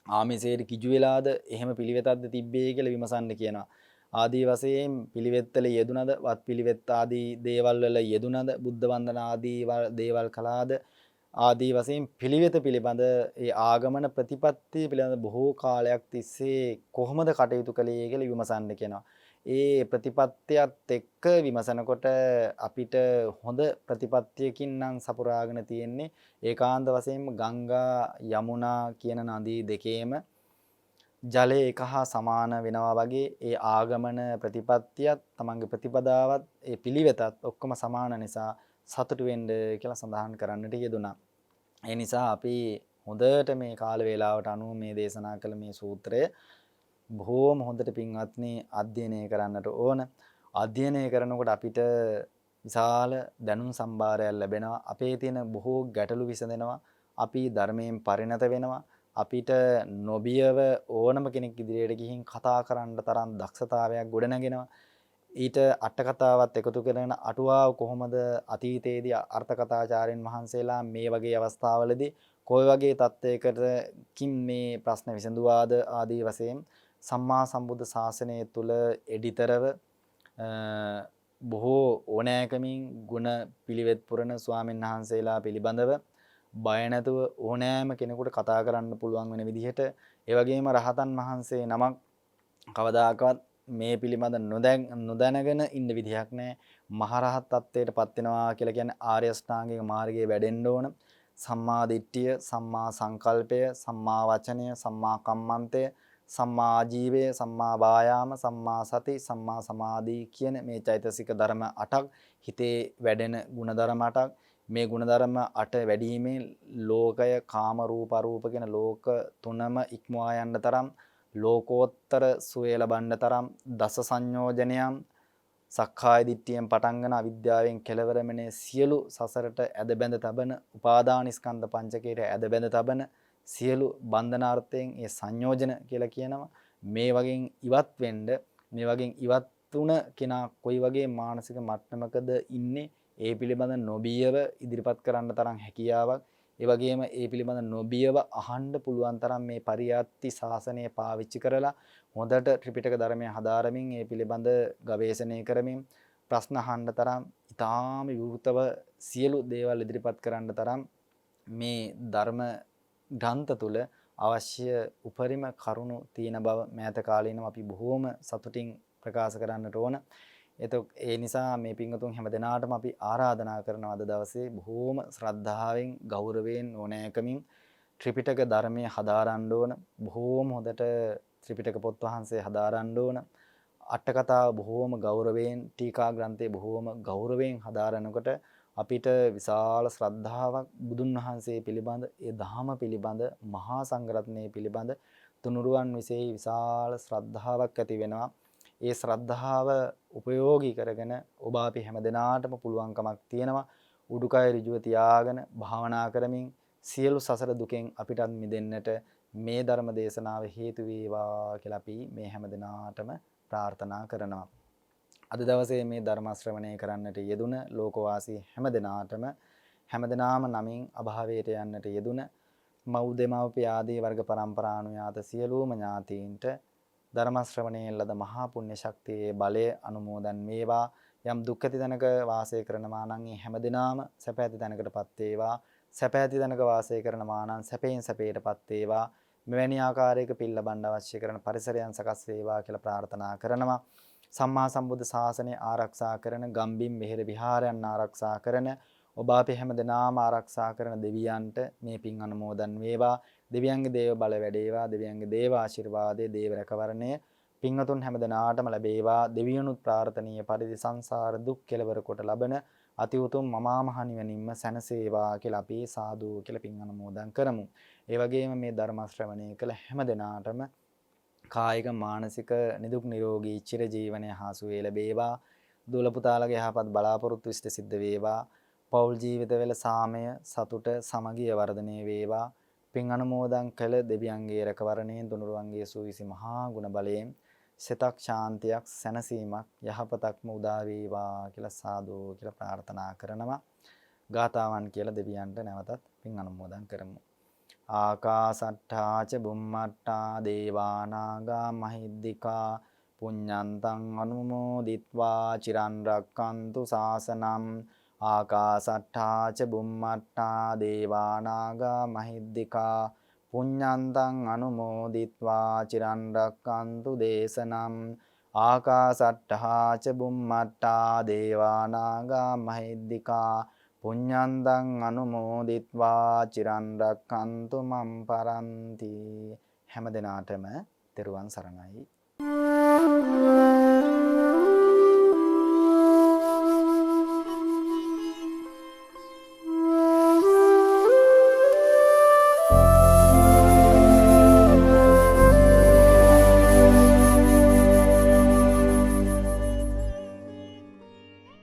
ආමිසයට කිජු වෙලාද එහෙම පිළිවෙතක්ද තිබ්බේ කියලා විමසන්න කියනවා. ආදී වශයෙන් පිළිවෙත්තල යෙදුනද වත් පිළිවෙත් ආදී දේවල් වල යෙදුනද බුද්ධ වන්දනා ආදී දේවල් කළාද ආදී වශයෙන් පිළිවෙත පිළිබඳ ඒ ආගමන ප්‍රතිපත්තිය පිළිබඳ බොහෝ කාලයක් තිස්සේ කොහොමද කටයුතු කළේ කියලා විමසන්න කියනවා. ඒ ප්‍රතිපත්තියත් එක්ක විමසනකොට අපිට හොඳ ප්‍රතිපත්තියකින් නම් සපුරාගෙන තියෙන්නේ ඒකාන්ත වශයෙන්ම ගංගා යමුනා කියන නදී දෙකේම ජලය එක හා සමාන වෙනවා වගේ ඒ ආගමන ප්‍රතිපත්තියත් තමන්ගේ ප්‍රතිපදාවත් ඒ පිළිවෙතත් ඔක්කොම සමාන නිසා සතුටු වෙන්න කියලා සඳහන් කරන්නට යෙදුණා. ඒ නිසා අපි හොඳට මේ කාල වේලාවට අනුව මේ දේශනා කළ මේ සූත්‍රය බොහෝම හොඳට පින්වත්නි අධ්‍යයනය කරන්නට ඕන. අධ්‍යයනය කරනකොට අපිට විශාල දැනුම් සම්භාරයක් ලැබෙනවා. අපේ තියෙන බොහෝ ගැටලු විසඳෙනවා. අපි ධර්මයෙන් පරිණත වෙනවා. අපිට නොබියව ඕනම කෙනෙක් ඉදිරියට ගිහින් කතා කරන්න තරම් දක්ෂතාවයක් ගොඩනගෙනවා. ඊට අට කතාවත් එකතු කරගෙන අටුවාව කොහොමද අතීතයේදී අර්ථ කතාචාර්යන් වහන්සේලා මේ වගේ අවස්ථාවලදී කොයි වගේ තත්ත්වයකටකින් මේ ප්‍රශ්න විසඳුවාද ආදී වශයෙන් සම්මා සම්බුද්ධ ශාසනය තුල එඩිතරව බොහෝ ඕනෑකමින් ගුණ පිළිවෙත් පුරන ස්වාමීන් වහන්සේලා පිළිබඳව බය නැතුව ඕනෑම කෙනෙකුට කතා කරන්න පුළුවන් වෙන විදිහට ඒ වගේම රහතන් වහන්සේ නමක් කවදාකවත් මේ පිළිබඳ නොදැනගෙන ඉන්න විදිහක් නැහැ. මහරහත් තත්ත්වයට පත් වෙනවා කියලා කියන්නේ ආර්ය අෂ්ටාංගික මාර්ගයේ වැඩෙන්න ඕන. සම්මා දිට්ඨිය, සම්මා සංකල්පය, සම්මා වචනය, සම්මා කම්මන්තය, සම්මා ආජීවය, සම්මා වායාම, සම්මා සති, සම්මා සමාධි කියන මේ චෛතසික ධර්ම 8ක් හිතේ වැඩෙන ಗುಣධර්ම 8ක්. මේ ಗುಣධර්ම 8 වැඩිීමේ ලෝකය, කාම රූප අරූප කියන ලෝක තුනම ඉක්මවා යන්න තරම් ලෝකෝත්තර සුවය ලබන්න තරම් දස සංයෝජනයන් සක්කාය දිට්ඨියෙන් පටන්ගෙන අවිද්‍යාවෙන් කෙලවර මෙනේ සියලු සසරට ඇද බැඳ තබන උපාදානස්කන්ධ පංචකයට ඇද බැඳ තබන සියලු බන්ධනාර්ථයෙන් ඒ සංයෝජන කියලා කියනවා. මේ වගේ ඉවත් වෙන්න, මේ වගේ ඉවත් තුන කෙනා කොයි වගේ මානසික මට්ටමකද ඉන්නේ ඒ පිළිබඳ නොබියව ඉදිරිපත් කරන්න තරම් හැකියාවක්, ඒ වගේම ඒ පිළිබඳ නොබියව අහන්න පුළුවන් තරම් මේ පරියාත්ති ශාසනය පාවිච්චි කරලා හොඳට ත්‍රිපිටක ධර්මය හදාරමින් ඒ පිළිබඳ ගවේෂණය කරමින් ප්‍රශ්න අහන්න තරම් ඊටාම විවෘතව සියලු දේවල් ඉදිරිපත් කරන්න තරම් මේ ධර්ම ග්‍රන්ථ තුල අවශ්‍ය උපරිම කරුණු තියෙන බව මෑත කාලේනම අපි බොහෝම සතුටින් ප්‍රකාශ කරන්නට ඕන. ඒ නිසා මේ පින්වතුන් හැම දිනාටම අපි ආරාධනා කරනවා අද දවසේ බොහෝම ශ්‍රද්ධාවෙන් ගෞරවයෙන් ඕනෑකමින් ත්‍රිපිටක ධර්මයේ හදාරන්න ඕන. බොහෝම හොඳට ත්‍රිපිටක පොත් වහන්සේ හදාරන්න ඕන. අට කතාව බොහෝම ගෞරවයෙන්, ටීකා ග්‍රන්ථය බොහෝම ගෞරවයෙන් හදාරනකොට අපිට විශාල ශ්‍රද්ධාවක් බුදුන් වහන්සේ පිළිබඳ, ඒ ධහම පිළිබඳ, මහා සංඝරත්නය පිළිබඳ තුනුරුවන් විශේෂ විශාල ශ්‍රද්ධාවක් ඇති වෙනවා. ඒ ශ්‍රද්ධාව උපයෝගී කරගෙන ඔබ අපි හැම දිනාටම පුළුවන්කමක් තියෙනවා උඩුකය ඍජුව තියාගෙන භාවනා කරමින් සියලු සසර දුකෙන් අපිටත් මිදෙන්නට මේ ධර්ම දේශනාව හේතු වේවා කියලා අපි මේ හැම දිනාටම ප්‍රාර්ථනා කරනවා. අද දවසේ මේ ධර්ම ශ්‍රවණය කරන්නට යෙදුන ලෝකවාසී හැම දිනාම නමින් අභාවයට යන්නට යෙදුන මව්දෙමව්පිය ආදී වර්ග පරම්පරානුයාත සියලුම ඥාතීන්ට ධර්ම ශ්‍රවණයෙන් ලද මහා පුණ්‍ය ශක්තියේ බලය අනුමෝදන් වේවා. යම් දුක් ඇති තැනක වාසය කරනවා නම් ඒ හැමදිනාම සැප ඇති තැනකටපත් වේවා. සැප ඇති තැනක වාසය කරනවා නම් සැපයෙන් සැපයටපත් වේවා. මෙවැනි ආකාරයක පින් ලබන්න අවශ්‍ය කරන පරිසරයන් සකස් වේවා කියලා ප්‍රාර්ථනා කරනවා. සම්මා සම්බුද්ධ ශාසනය ආරක්ෂා කරන, ගම්බිම් මෙහෙර විහාරයන් ආරක්ෂා කරන, ඔබ අපි හැමදෙනාම ආරක්ෂා කරන දෙවියන්ට මේ පින් අනුමෝදන් වේවා. දෙවියන්ගේ දේව බල වැඩේවා. දෙවියන්ගේ දේව ආශිර්වාදයේ දේව රැකවරණය පින්වතුන් හැමදෙනාටම ලැබේවා. දෙවියනුත් ප්‍රාර්ථනීය පරිදි සංසාර දුක් කෙලවර කොට ලබන අති උතුම් මමා මහ නිවනින්ම සැනසේවා කියලා අපි සාදු කියලා පින් අනුමෝදන් කරමු. ඒ වගේම මේ ධර්ම ශ්‍රවණය කළ හැමදෙනාටම කායික මානසික නිදුක් නිරෝගී චිර ජීවනය හාසු වේ ලැබේවා. දුවල පුතාලගේ යහපත් බලාපොරොත්තු ඉෂ්ට සිද්ධ වේවා. පෞල් ජීවිතවල සාමය, සතුට, සමගිය වර්ධනය වේවා. පින් අනුමෝදන් කළ දෙවියන්ගේ රැකවරණයෙන්, තුනුරුවන්ගේ සූවිසි මහා ගුණ බලයෙන් සිතක් ශාන්තියක්, සැනසීමක්, යහපතක්ම උදා වේවා කියලා සාදු කියලා ප්‍රාර්ථනා කරනවා. ගාතාවන් කියලා දෙවියන්ට නැවතත් පින් අනුමෝදන් කරමු. ආකාසට්ඨා ච බුම්මට්ඨා දේවා නාග මහිද්దికා පුඤ්ඤන්තං අනුමෝදිත්වා චිරන් රක්칸තු ශාසනං. ආකාසට්ඨා ච බුම්මට්ඨා දේවා නාග මහිද්దికා පුඤ්ඤන්තං අනුමෝදිත්වා චිරන් රක්칸තු දේශනං. ආකාසට්ඨා ච බුම්මට්ඨා දේවා නාග මහිද්దికා පුඤ්ඤන්තං අනුමෝදිත්වා චිරන් රක්칸තු මම් පරන්ති. හැම දිනාටම තෙරුවන් සරණයි.